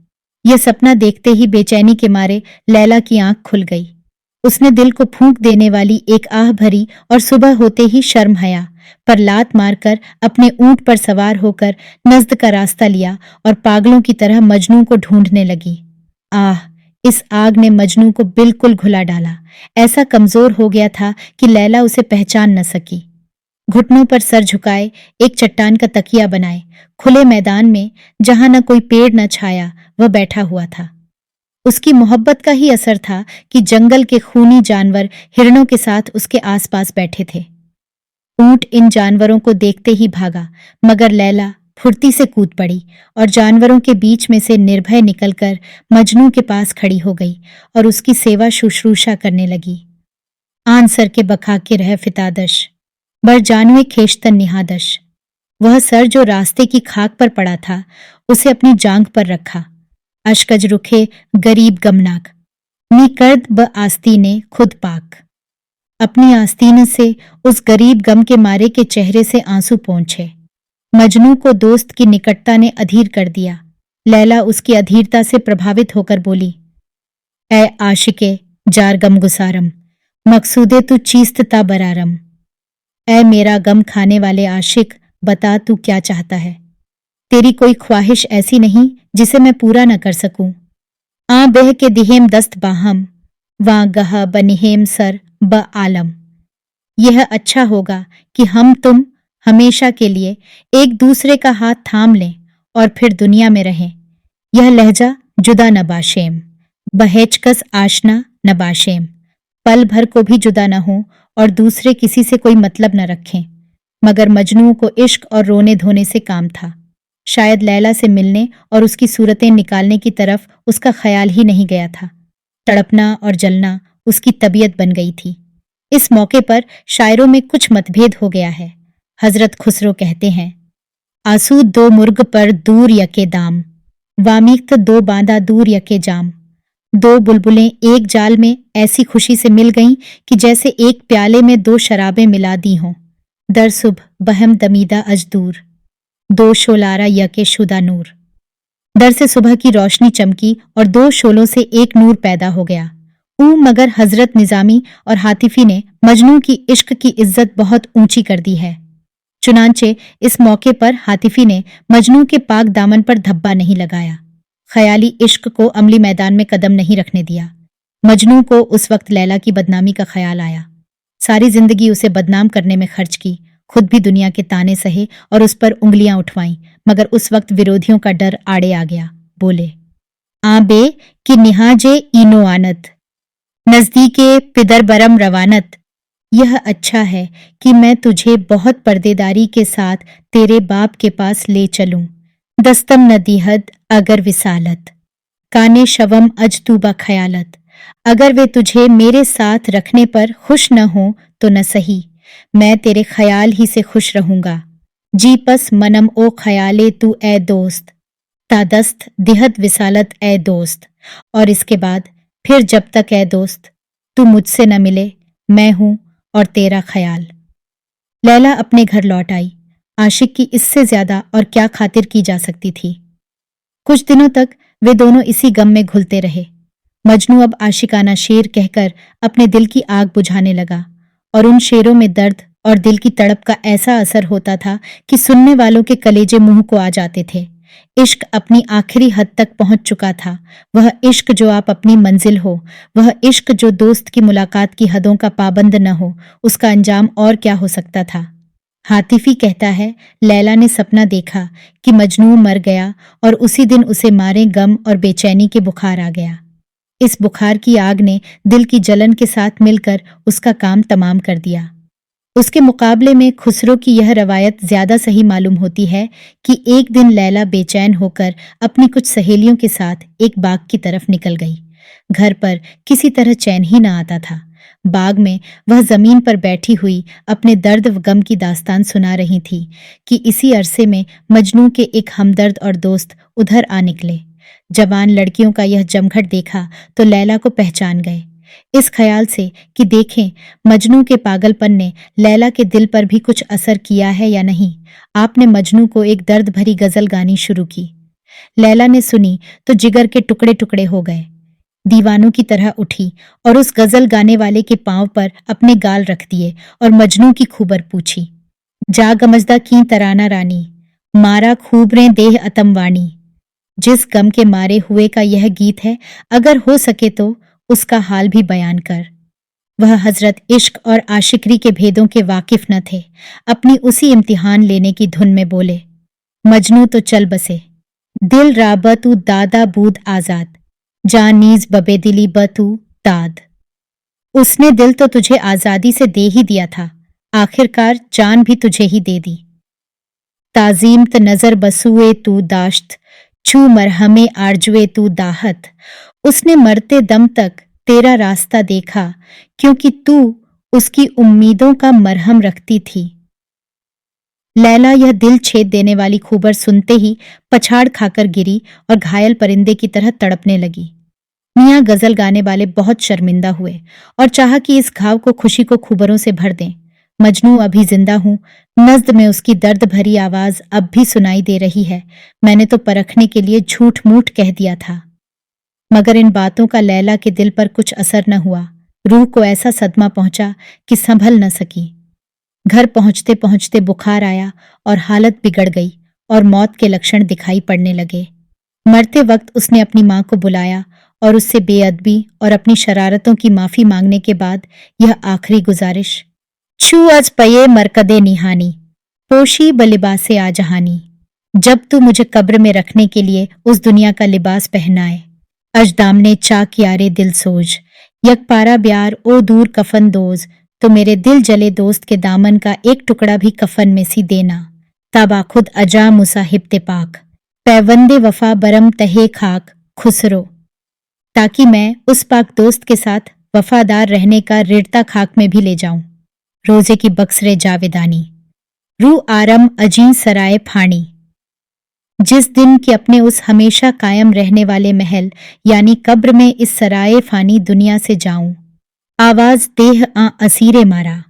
यह सपना देखते ही बेचैनी के मारे लैला की आंख खुल गई। उसने दिल को फूंक देने वाली एक आह भरी और सुबह होते ही शर्म हया पर लात मारकर अपने ऊंट पर सवार होकर नज्द का रास्ता लिया और पागलों की तरह मजनू को ढूंढने लगी। आह, इस आग ने मजनू को बिल्कुल घुला डाला। ऐसा कमजोर हो गया था कि लैला उसे पहचान न सकी। घुटनों पर सर झुकाए एक चट्टान का तकिया बनाए खुले मैदान में जहां न कोई पेड़ न छाया वह बैठा हुआ था। उसकी मोहब्बत का ही असर था कि जंगल के खूनी जानवर हिरणों के साथ उसके आसपास बैठे थे। ऊंट इन जानवरों को देखते ही भागा, मगर लैला फुर्ती से कूद पड़ी और जानवरों के बीच में से निर्भय निकलकर मजनू के पास खड़ी हो गई और उसकी सेवा शुश्रूषा करने लगी। आन सर के बखा के रह फितादश, बर जानवे खेशतन निहादश। वह सर जो रास्ते की खाक पर पड़ा था उसे अपनी जांघ पर रखा। अशकज रुखे गरीब गमनाक, नी कर्द ब आस्तीने खुद पाक। अपनी आस्तीन से उस गरीब गम के मारे के चेहरे से आंसू पोंछे। मजनू को दोस्त की निकटता ने अधीर कर दिया। लैला उसकी अधीरता से प्रभावित होकर बोली, ए आशिके जार गम गुसारम, मकसूदे तू चीस्तता बरारम। ए मेरा गम खाने वाले आशिक, बता तू क्या चाहता है। तेरी कोई ख्वाहिश ऐसी नहीं जिसे मैं पूरा न कर सकूं। आ बेह के दिहेम दस्त बाहम, वां गहा बनिहेम सर ब आलम। यह अच्छा होगा कि हम तुम हमेशा के लिए एक दूसरे का हाथ थाम लें और फिर दुनिया में रहें। यह लहजा जुदा न बाशेम, बहेचकस आशना न बाशेम। पल भर को भी जुदा न हो और दूसरे किसी से कोई मतलब न रखें। मगर मजनू को इश्क और रोने धोने से काम था। शायद लैला से मिलने और उसकी सूरतें निकालने की तरफ उसका ख्याल ही नहीं गया था। तड़पना और जलना उसकी तबीयत बन गई थी। इस मौके पर शायरों में कुछ मतभेद हो गया है। हजरत खुसरो कहते हैं, आसूद दो मुर्ग पर दूर यके दाम, वामीख्त दो बांदा दूर यके जाम। दो बुलबुलें एक जाल में ऐसी खुशी से मिल गईं कि जैसे एक प्याले में दो शराबें मिला दी हों। दर सुबह बहम दमीदा अजदूर, दो शोलारा यके शुदा नूर। दर से सुबह की रोशनी चमकी और दो शोलों से एक नूर पैदा हो गया। मगर हजरत निजामी और हातिफी ने मजनू की इश्क की इज्जत बहुत ऊंची कर दी है। चुनांचे इस मौके पर हातिफी ने मजनू के पाक दामन पर धब्बा नहीं लगाया, ख्याली इश्क को अमली मैदान में कदम नहीं रखने दिया। मजनू को उस वक्त लैला की बदनामी का ख्याल आया। सारी जिंदगी उसे बदनाम करने में खर्च की, खुद भी दुनिया के ताने सहे और उस पर उंगलियां उठवाईं, मगर उस वक्त विरोधियों का डर आड़े आ गया। बोले, आ बे कि निहाजे ईनो आनत, नजदीके पिदर बरम रवानत। यह अच्छा है कि मैं तुझे बहुत पर्देदारी के साथ तेरे बाप के पास ले चलूं। दस्तम नदीहद अगर विसालत, काने शवम अजतूबा खयालत। अगर वे तुझे मेरे साथ रखने पर खुश न हो तो न सही, मैं तेरे ख्याल ही से खुश रहूंगा। जी पस मनम ओ ख्याले तू ए दोस्त, तादस्त दिहद विसालत ए दोस्त। और इसके बाद फिर जब तक ए दोस्त तू मुझसे न मिले, मैं हूं और तेरा ख्याल। लैला अपने घर लौट आई। आशिक की इससे ज्यादा और क्या खातिर की जा सकती थी। कुछ दिनों तक वे दोनों इसी गम में घुलते रहे। मजनू अब आशिकाना शेर कहकर अपने दिल की आग बुझाने लगा और उन शेरों में दर्द और दिल की तड़प का ऐसा असर होता था कि सुनने वालों के कलेजे मुंह को आ जाते थे। इश्क अपनी आखिरी हद तक पहुंच चुका था। वह इश्क जो आप अपनी मंजिल हो, वह इश्क जो दोस्त की मुलाकात की हदों का पाबंद न हो, उसका अंजाम और क्या हो सकता था। हातिफी कहता है, लैला ने सपना देखा कि मजनू मर गया और उसी दिन उसे मारे गम और बेचैनी के बुखार आ गया। इस बुखार की आग ने दिल की जलन के साथ मिलकर उसका काम तमाम कर दिया। उसके मुकाबले में खुसरो की यह रवायत ज्यादा सही मालूम होती है कि एक दिन लैला बेचैन होकर अपनी कुछ सहेलियों के साथ एक बाग की तरफ निकल गई। घर पर किसी तरह चैन ही न आता था। बाग में वह जमीन पर बैठी हुई अपने दर्द व गम की दास्तान सुना रही थी कि इसी अरसे में मजनू के एक हमदर्द और दोस्त उधर आ निकले। जवान लड़कियों का यह जमघट देखा तो लैला को पहचान गए, इस ख्याल से कि देखें मजनू के पागलपन ने लैला के दिल पर भी कुछ असर किया है या नहीं। आपने मजनू को एक दर्द भरी गजल गानी शुरू की। लैला ने सुनी तो जिगर के टुकड़े टुकड़े हो गए, दीवानों की तरह उठी और उस गजल गाने वाले के पांव पर अपने गाल रख दिए और मजनू की खूबर पूछी। जा गमजदा की तराना रानी, मारा खूब रे देह अतमवाणी। जिस गम के मारे हुए का यह गीत है, अगर हो सके तो उसका हाल भी बयान कर। वह हजरत इश्क और आशिकरी के भेदों के वाकिफ न थे, अपनी उसी इम्तिहान लेने की धुन में बोले। मजनू तो चल बसे, दिल राबतू दादा बूद आजाद, जानीज बबेदिली बतू दाद। उसने दिल तो तुझे आजादी से दे ही दिया था, आखिरकार जान भी तुझे ही दे दी। ताजीम त नजर बसुए तू दाश्त, छू मरहमे आरजुए तू दाहत। उसने मरते दम तक तेरा रास्ता देखा, क्योंकि तू उसकी उम्मीदों का मरहम रखती थी। लैला यह दिल छेद देने वाली खूबर सुनते ही पछाड़ खाकर गिरी और घायल परिंदे की तरह तड़पने लगी। मियाँ गजल गाने वाले बहुत शर्मिंदा हुए और चाहा कि इस घाव को खुशी को खूबरों से भर दें। मजनू अभी जिंदा हूं, नज्द में उसकी दर्द भरी आवाज अब भी सुनाई दे रही है। मैंने तो परखने के लिए झूठ मूठ कह दिया था। मगर इन बातों का लैला के दिल पर कुछ असर न हुआ। रूह को ऐसा सदमा पहुंचा कि संभल न सकी। घर पहुंचते पहुंचते बुखार आया और हालत बिगड़ गई और मौत के लक्षण दिखाई पड़ने लगे। मरते वक्त उसने अपनी मां को बुलाया और उससे बेअदबी और अपनी शरारतों की माफी मांगने के बाद यह आखिरी गुजारिश। छू अज पये मरकदे निहानी, पोशी ब लिबासे आजहानी। जब तू मुझे कब्र में रखने के लिए उस दुनिया का लिबास पहनाए, अजदामने चाक यारे दिल सोज, यक पारा ब्यार ओ दूर कफन दोज। तो मेरे दिल जले दोस्त के दामन का एक टुकड़ा भी कफन में सी देना। ताबा खुद अजा मुसाहिब ते पाक, पैवंदे वफा बरम तहे खाक खुसरो। ताकि मैं उस पाक दोस्त के साथ वफादार रहने का रिड़ता खाक में भी ले जाऊं। रोजे की बक्सरे जावेदानी, रू आरम अजी सराय फानी। जिस दिन कि अपने उस हमेशा कायम रहने वाले महल यानी कब्र में इस सराय फानी दुनिया से जाऊं। आवाज देह आ असीरे मारा,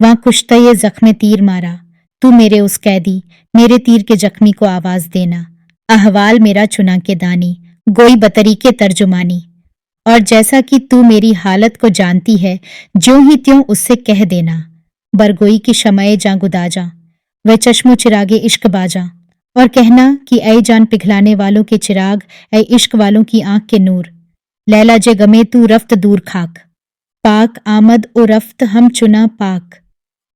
वहां कुश्तये जख्मे तीर मारा। तू मेरे उस कैदी, मेरे तीर के जख्मी को आवाज देना। अहवाल मेरा चुना के दानी, गोई बतरी के तर्जुमानी। और जैसा कि तू मेरी हालत को जानती है, ज्यों ही त्यों उससे कह देना। बरगोई की शमए जा गुदाजा, वह चश्मो चिरागे इश्क बाजा। और कहना कि ऐ जान पिघलाने वालों के चिराग, ऐ इश्क वालों की आंख के नूर। लैला जे गमे तू रफ्त दूर खाक, पाक आमद ओ रफ्त हम चुना पाक।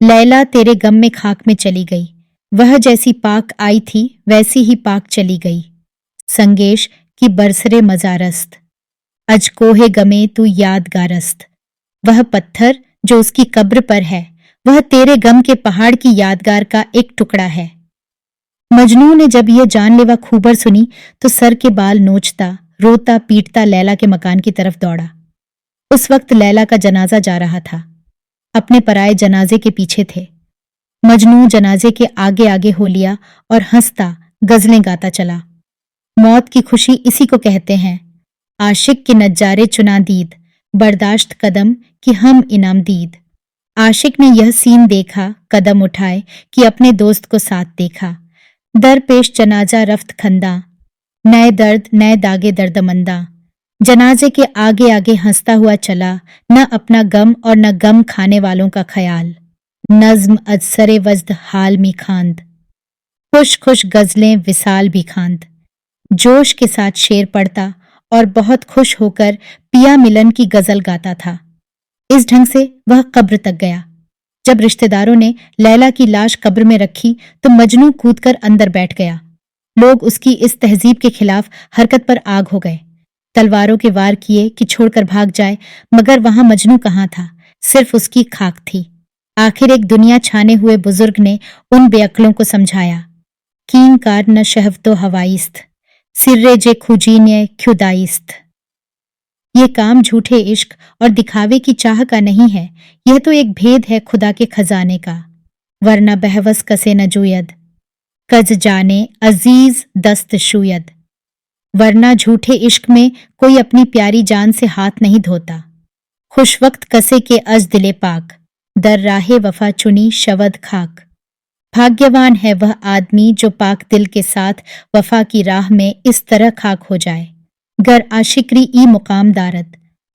लैला तेरे गम में खाक में चली गई, वह जैसी पाक आई थी वैसी ही पाक चली गई। संगेश की बरसरे मजारस्त, अज कोहे गमे तू यादगारस्त। वह पत्थर जो उसकी कब्र पर है, वह तेरे गम के पहाड़ की यादगार का एक टुकड़ा है। मजनू ने जब यह जानलेवा खूबर सुनी तो सर के बाल नोचता, रोता पीटता लैला के मकान की तरफ दौड़ा। उस वक्त लैला का जनाजा जा रहा था, अपने पराए जनाजे के पीछे थे। मजनू जनाजे के आगे आगे हो लिया और हंसता गजलें गाता चला। मौत की खुशी इसी को कहते हैं। आशिक के नजारे चुना दीद, बर्दाश्त कदम कि हम इनाम दीद। आशिक ने यह सीन देखा, कदम उठाए कि अपने दोस्त को साथ देखा। दर पेश जनाजा रफ्त खंदा, नए दर्द नए दागे दर्दमंदा। जनाजे के आगे आगे हंसता हुआ चला, न अपना गम और न गम खाने वालों का ख्याल। नज्म अजसरे वज्द हाल मी खांद, खुश खुश गजलें विसाल भी खांद। जोश के साथ शेर पढ़ता और बहुत खुश होकर पिया मिलन की गजल गाता था। इस ढंग से वह कब्र तक गया। जब रिश्तेदारों ने लैला की लाश कब्र में रखी तो मजनू कूदकर अंदर बैठ गया। लोग उसकी इस तहजीब के खिलाफ हरकत पर आग हो गए। तलवारों के वार किए कि छोड़कर भाग जाए, मगर वहां मजनू कहाँ था, सिर्फ उसकी खाक थी। आखिर एक दुनिया छाने हुए बुजुर्ग ने उन बेअक्लों को समझाया, कीन कार न शहवतो हवाइस्त, सिर्रे जे खुजीन्य ख्युदाइस्त। ये काम झूठे इश्क और दिखावे की चाह का नहीं है, यह तो एक भेद है खुदा के खजाने का। वरना बहवस कसे न जुयद, कज जाने अजीज दस्त शुयद। वरना झूठे इश्क में कोई अपनी प्यारी जान से हाथ नहीं धोता। खुश वक्त कसे के अज दिले पाक, दर राहे वफा चुनी शवद खाक। भाग्यवान है वह आदमी जो पाक दिल के साथ वफा की राह में इस तरह खाक हो जाए। गर आशिकरी ई मुकाम दारत,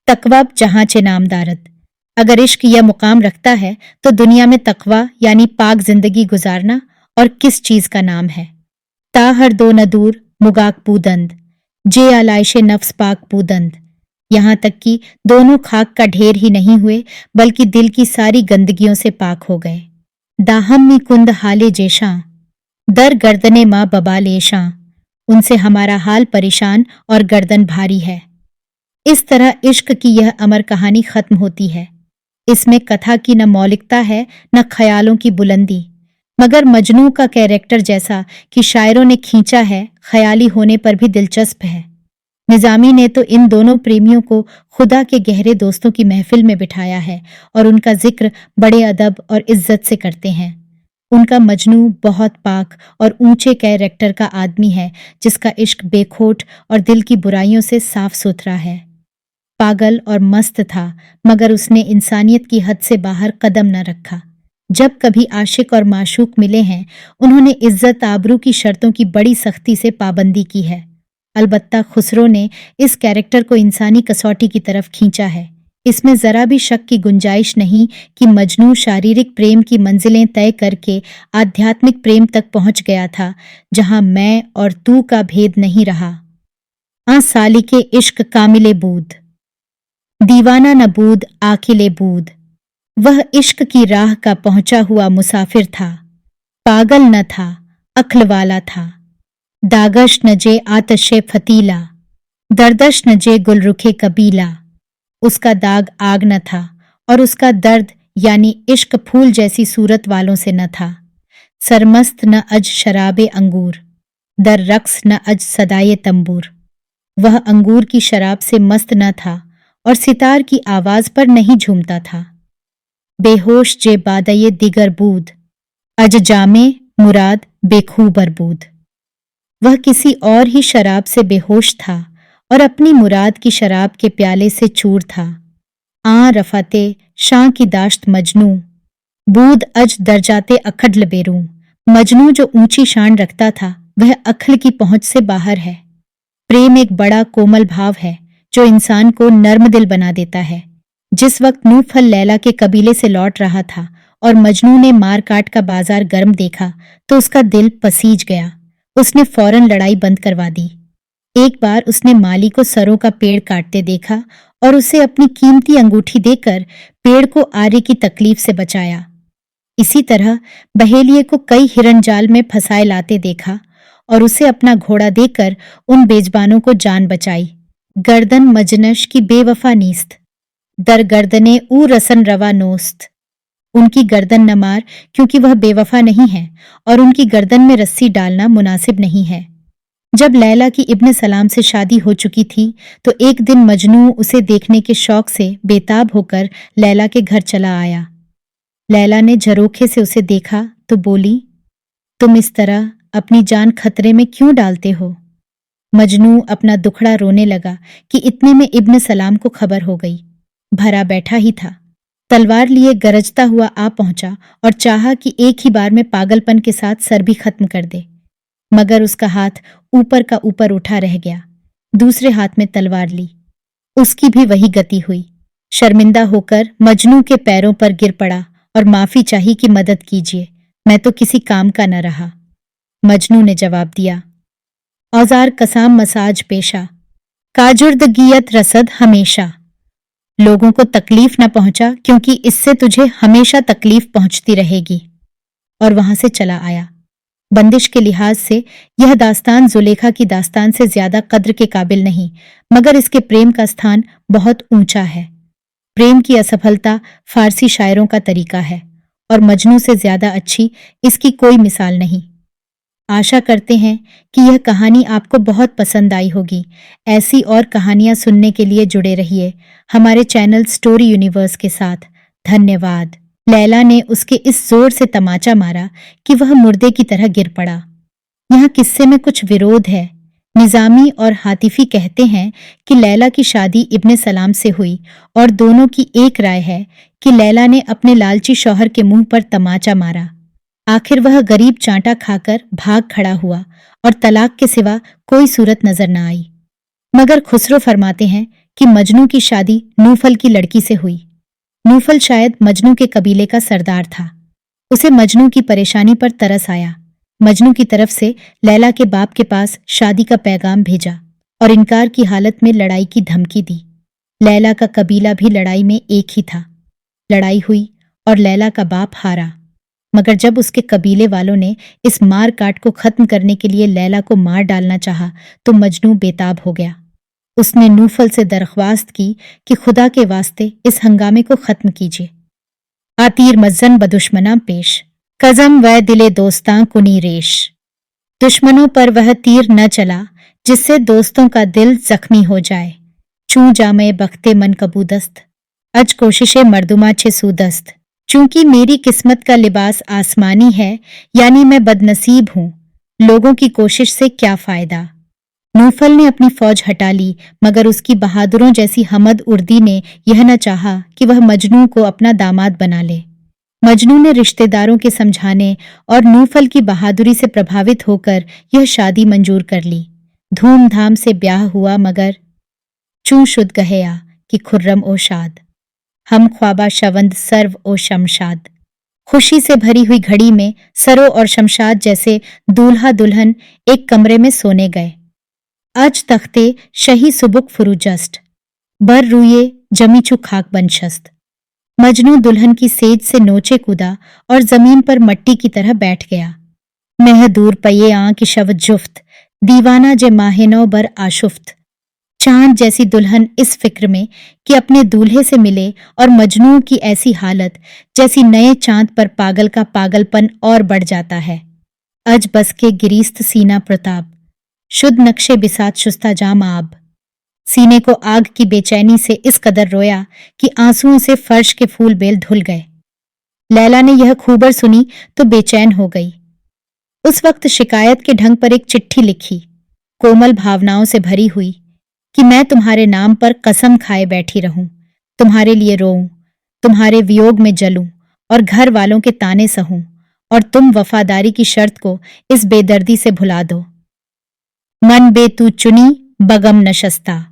तकवब जहां चे नाम दारत। अगर इश्क यह मुकाम रखता है तो दुनिया में तकवा यानी पाक जिंदगी गुजारना और किस चीज का नाम है। ताहर दो न दूर मुगाक पूदंद, जे आलाइशे नफ्स पाक पूदंद। यहाँ तक कि दोनों खाक का ढेर ही नहीं हुए बल्कि दिल की सारी गंदगियों से पाक हो गए। दाहम मी कुंद हाले जेशां, दर गर्दने माँ बबालेशां। उनसे हमारा हाल परेशान और गर्दन भारी है। इस तरह इश्क की यह अमर कहानी खत्म होती है। इसमें कथा की न मौलिकता है न ख्यालों की बुलंदी, मगर मजनू का कैरेक्टर जैसा कि शायरों ने खींचा है, ख्याली होने पर भी दिलचस्प है। निजामी ने तो इन दोनों प्रेमियों को खुदा के गहरे दोस्तों की महफिल में बिठाया है और उनका जिक्र बड़े अदब और इज्जत से करते हैं। उनका मजनू बहुत पाक और ऊंचे कैरेक्टर का आदमी है जिसका इश्क बेखोट और दिल की बुराइयों से साफ सुथरा है। पागल और मस्त था मगर उसने इंसानियत की हद से बाहर कदम न रखा। जब कभी आशिक और माशूक मिले हैं उन्होंने इज्जत आबरू की शर्तों की बड़ी सख्ती से पाबंदी की है। अलबत्ता खुसरो ने इस कैरेक्टर को इंसानी कसौटी की तरफ खींचा है। इसमें जरा भी शक की गुंजाइश नहीं कि मजनू शारीरिक प्रेम की मंजिलें तय करके आध्यात्मिक प्रेम तक पहुंच गया था जहां मैं और तू का भेद नहीं रहा। सालिके इश्क कामिले बूद, दीवाना न बूद आकिले बूद। वह इश्क की राह का पहुंचा हुआ मुसाफिर था, पागल न था, अक्ल वाला था। दागश न जे आतशे फतीला, दर्दश न जे गुलरुखे कबीला। उसका दाग आग न था और उसका दर्द यानी इश्क फूल जैसी सूरत वालों से न था। सरमस्त न अज शराबे अंगूर, दर रक्स न अज सदाये तंबूर। वह अंगूर की शराब से मस्त न था और सितार की आवाज पर नहीं झूमता था। बेहोश जे बादये दिगर बूद, अज जामे मुराद बेखूबर बूद। वह किसी और ही शराब से बेहोश था और अपनी मुराद की शराब के प्याले से चूर था। रफाते शां की दाश्त मजनू, बूद अज दर्जाते अखडल बेरू। मजनू जो ऊंची शान रखता था वह अखल की पहुंच से बाहर है। प्रेम एक बड़ा कोमल भाव है जो इंसान को नर्म दिल बना देता है। जिस वक्त नूफल लैला के कबीले से लौट रहा था और मजनू ने मार काट का बाजार गर्म देखा तो उसका दिल पसीज गया। उसने फौरन लड़ाई बंद करवा दी। एक बार उसने माली को सरों का पेड़ काटते देखा और उसे अपनी कीमती अंगूठी देकर पेड़ को आरे की तकलीफ से बचाया। इसी तरह बहेलिये को कई हिरन जाल में फंसाए लाते देखा और उसे अपना घोड़ा देकर उन बेजबानों को जान बचाई। गर्दन मजनश की बेवफा नीस्त, दर गर्दने ऊ रसन रवा नोस्त। उनकी गर्दन न मार क्योंकि वह बेवफा नहीं है और उनकी गर्दन में रस्सी डालना मुनासिब नहीं है। जब लैला की इब्न सलाम से शादी हो चुकी थी तो एक दिन मजनू उसे देखने के शौक से बेताब होकर लैला के घर चला आया। लैला ने झरोखे से उसे देखा तो बोली, तुम इस तरह अपनी जान खतरे में क्यों डालते हो? मजनू अपना दुखड़ा रोने लगा कि इतने में इब्न सलाम को खबर हो गई। भरा बैठा ही था, तलवार लिए गरजता हुआ आ पहुंचा और चाहा कि एक ही बार में पागलपन के साथ सर भी खत्म कर दे, मगर उसका हाथ ऊपर का ऊपर उठा रह गया। दूसरे हाथ में तलवार ली, उसकी भी वही गति हुई। शर्मिंदा होकर मजनू के पैरों पर गिर पड़ा और माफी चाही कि मदद कीजिए, मैं तो किसी काम का न रहा। मजनू ने जवाब दिया, औजार कसाम मसाज पेशा, काजुर्दगियत रसद हमेशा। लोगों को तकलीफ न पहुंचा क्योंकि इससे तुझे हमेशा तकलीफ पहुंचती रहेगी। और वहां से चला आया। बंदिश के लिहाज से यह दास्तान जुलेखा की दास्तान से ज्यादा कद्र के काबिल नहीं, मगर इसके प्रेम का स्थान बहुत ऊंचा है। प्रेम की असफलता फारसी शायरों का तरीका है और मजनू से ज्यादा अच्छी इसकी कोई मिसाल नहीं। आशा करते हैं कि यह कहानी आपको बहुत पसंद आई होगी। ऐसी और कहानियां सुनने के लिए जुड़े रहिए हमारे चैनल स्टोरी यूनिवर्स के साथ। धन्यवाद। लैला ने उसके इस जोर से तमाचा मारा कि वह मुर्दे की तरह गिर पड़ा। यहाँ किस्से में कुछ विरोध है। निजामी और हातिफी कहते हैं कि लैला की शादी इब्ने सलाम से हुई और दोनों की एक राय है कि लैला ने अपने लालची शौहर के मुंह पर तमाचा मारा। आखिर वह गरीब चांटा खाकर भाग खड़ा हुआ और तलाक के सिवा कोई सूरत नजर न आई। मगर खुसरो फरमाते हैं कि मजनू की शादी नूफल की लड़की से हुई। नूफल शायद मजनू के कबीले का सरदार था। उसे मजनू की परेशानी पर तरस आया। मजनू की तरफ से लैला के बाप के पास शादी का पैगाम भेजा और इनकार की हालत में लड़ाई की धमकी दी। लैला का कबीला भी लड़ाई में एक ही था। लड़ाई हुई और लैला का बाप हारा। मगर जब उसके कबीले वालों ने इस मार काट को खत्म करने के लिए लैला को मार डालना चाहा तो मजनू बेताब हो गया। उसने नूफल से दरख्वास्त की कि खुदा के वास्ते इस हंगामे को खत्म कीजिए। आतीर मज्जन बदुश्मना पेश, कज़म व दिले दोस्तां कुनी रेश। दुश्मनों पर वह तीर न चला जिससे दोस्तों का दिल जख्मी हो जाए। चूं जामे बख्ते मन कबूदस्त, अज कोशिशे मर्दुमा छे सूदस्त। चूंकि मेरी किस्मत का लिबास आसमानी है, यानी मैं बदनसीब हूं, लोगों की कोशिश से क्या फायदा। नूफल ने अपनी फौज हटा ली, मगर उसकी बहादुरों जैसी हमद उर्दी ने यह न चाहा कि वह मजनू को अपना दामाद बना ले। मजनू ने रिश्तेदारों के समझाने और नूफल की बहादुरी से प्रभावित होकर यह शादी मंजूर कर ली। धूमधाम से ब्याह हुआ, मगर चूं शुद गहया कि खुर्रम ओ शाद, हम ख्वाबा शवंद सर्व ओ शमशाद। खुशी से भरी हुई घड़ी में सरो और शमशाद जैसे दूल्हा दुल्हन एक कमरे में सोने गए। आज तख्ते शही सुबुक फुरुजस्ट, बर रूये जमीचू खाक बनशस्त। मजनू दुल्हन की सेज से नोचे कूदा और जमीन पर मट्टी की तरह बैठ गया। मैं दूर पये आं की शव जुफ्त, दीवाना जे माहेनौ बर आशुफ्त। चांद जैसी दुल्हन इस फिक्र में कि अपने दूल्हे से मिले और मजनू की ऐसी हालत जैसी नए चांद पर पागल का पागलपन और बढ़ जाता है। अज बस के गिरीस्त सीना प्रताप, शुद्ध नक्शे बिसात शुस्ता जाम आब। सीने को आग की बेचैनी से इस कदर रोया कि आंसुओं से फर्श के फूल बेल धुल गए। लैला ने यह खूबर सुनी तो बेचैन हो गई। उस वक्त शिकायत के ढंग पर एक चिट्ठी लिखी, कोमल भावनाओं से भरी हुई, कि मैं तुम्हारे नाम पर कसम खाए बैठी रहूं, तुम्हारे लिए रोऊं, तुम्हारे वियोग में जलूं और घर वालों के ताने सहूं, और तुम वफादारी की शर्त को इस बेदर्दी से भुला दो। मन बे तू चुनी बगम नशस्ता,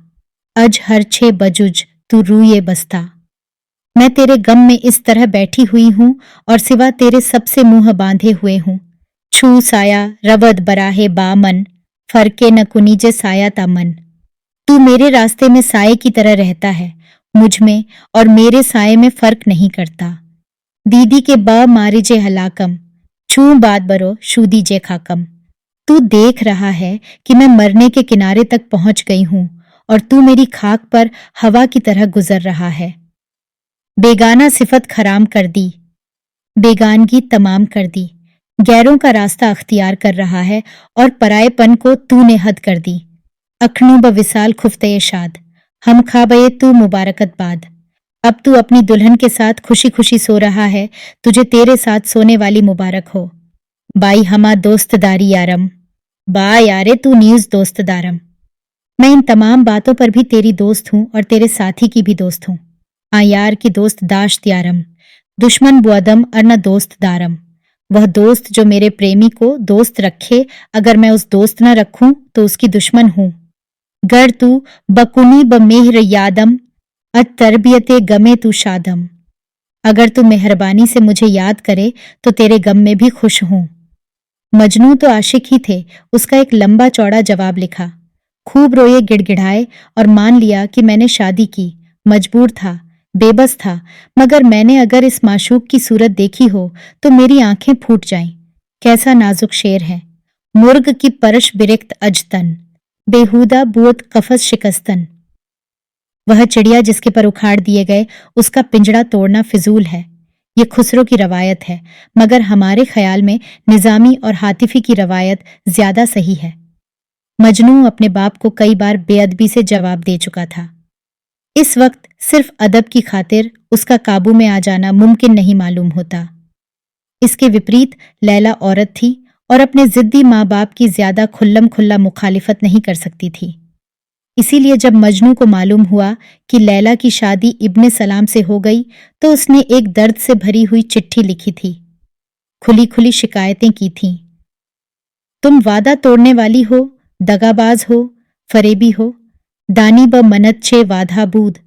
अज हर छे बजुज तू रूये बस्ता। मैं तेरे गम में इस तरह बैठी हुई हूं और सिवा तेरे सबसे मुंह बांधे हुए हूं। छू साया रवद बराहे बामन, फरके न कुनीजे साया ता मन। तू मेरे रास्ते में साये की तरह रहता है, मुझ में और मेरे साये में फर्क नहीं करता। दीदी के बा मारी जे हलाकम, छू बात बरो शूदी जे खाकम। तू देख रहा है कि मैं मरने के किनारे तक पहुंच गई हूं और तू मेरी खाक पर हवा की तरह गुजर रहा है। बेगाना सिफत खराम कर दी, बेगानगी तमाम कर दी, गैरों का रास्ता अख्तियार कर रहा है और परायेपन को तूने हद कर दी। अखनू ब विसाल खुफ्ते शाद, हम खाबे तू मुबारकत बाद। अब तू अपनी दुल्हन के साथ खुशी खुशी सो रहा है, तुझे तेरे साथ सोने वाली मुबारक हो। बाई हमा दोस्तदारी यारम, बा यारे तू न्यूज दोस्तदारम। मैं इन तमाम बातों पर भी तेरी दोस्त हूं और तेरे साथी की भी दोस्त हूं। आ यार की दोस्त दाश्त यारम, दुश्मन बुअदम और न दोस्त दारम। वह दोस्त जो मेरे प्रेमी को दोस्त रखे, अगर मैं उस दोस्त न रखूं तो उसकी दुश्मन हूं। गर तू बकुनी ब मेहर यादम, अ तरबियते गमे तू शादम। अगर तू मेहरबानी से मुझे याद करे तो तेरे गम में भी खुश हूं। मजनू तो आशिक ही थे, उसका एक लंबा चौड़ा जवाब लिखा। खूब रोए गिड़गिड़ाए और मान लिया कि मैंने शादी की, मजबूर था, बेबस था, मगर मैंने अगर इस माशूक की सूरत देखी हो तो मेरी आंखें फूट जाएं। कैसा नाजुक शेर है, मुर्ग की परश बिरिक्त अजतन, बेहुदा बुअत कफस शिकस्तन। वह चिड़िया जिसके पर उखाड़ दिए गए, उसका पिंजड़ा तोड़ना फिजूल है। ये खुसरो की रवायत है, मगर हमारे ख्याल में निजामी और हातिफी की रवायत ज्यादा सही है। मजनू अपने बाप को कई बार बेअदबी से जवाब दे चुका था। इस वक्त सिर्फ अदब की खातिर उसका काबू में आ जाना मुमकिन नहीं मालूम होता। इसके विपरीत लैला औरत थी और अपने जिद्दी माँ बाप की ज्यादा खुल्लम खुल्ला मुखालिफत नहीं कर सकती थी। इसीलिए जब मजनू को मालूम हुआ कि लैला की शादी इब्ने सलाम से हो गई तो उसने एक दर्द से भरी हुई चिट्ठी लिखी थी। खुली खुली शिकायतें की थीं। तुम वादा तोड़ने वाली हो, दगाबाज हो, फरेबी हो, दानी ब मनत छे वाधा बूद,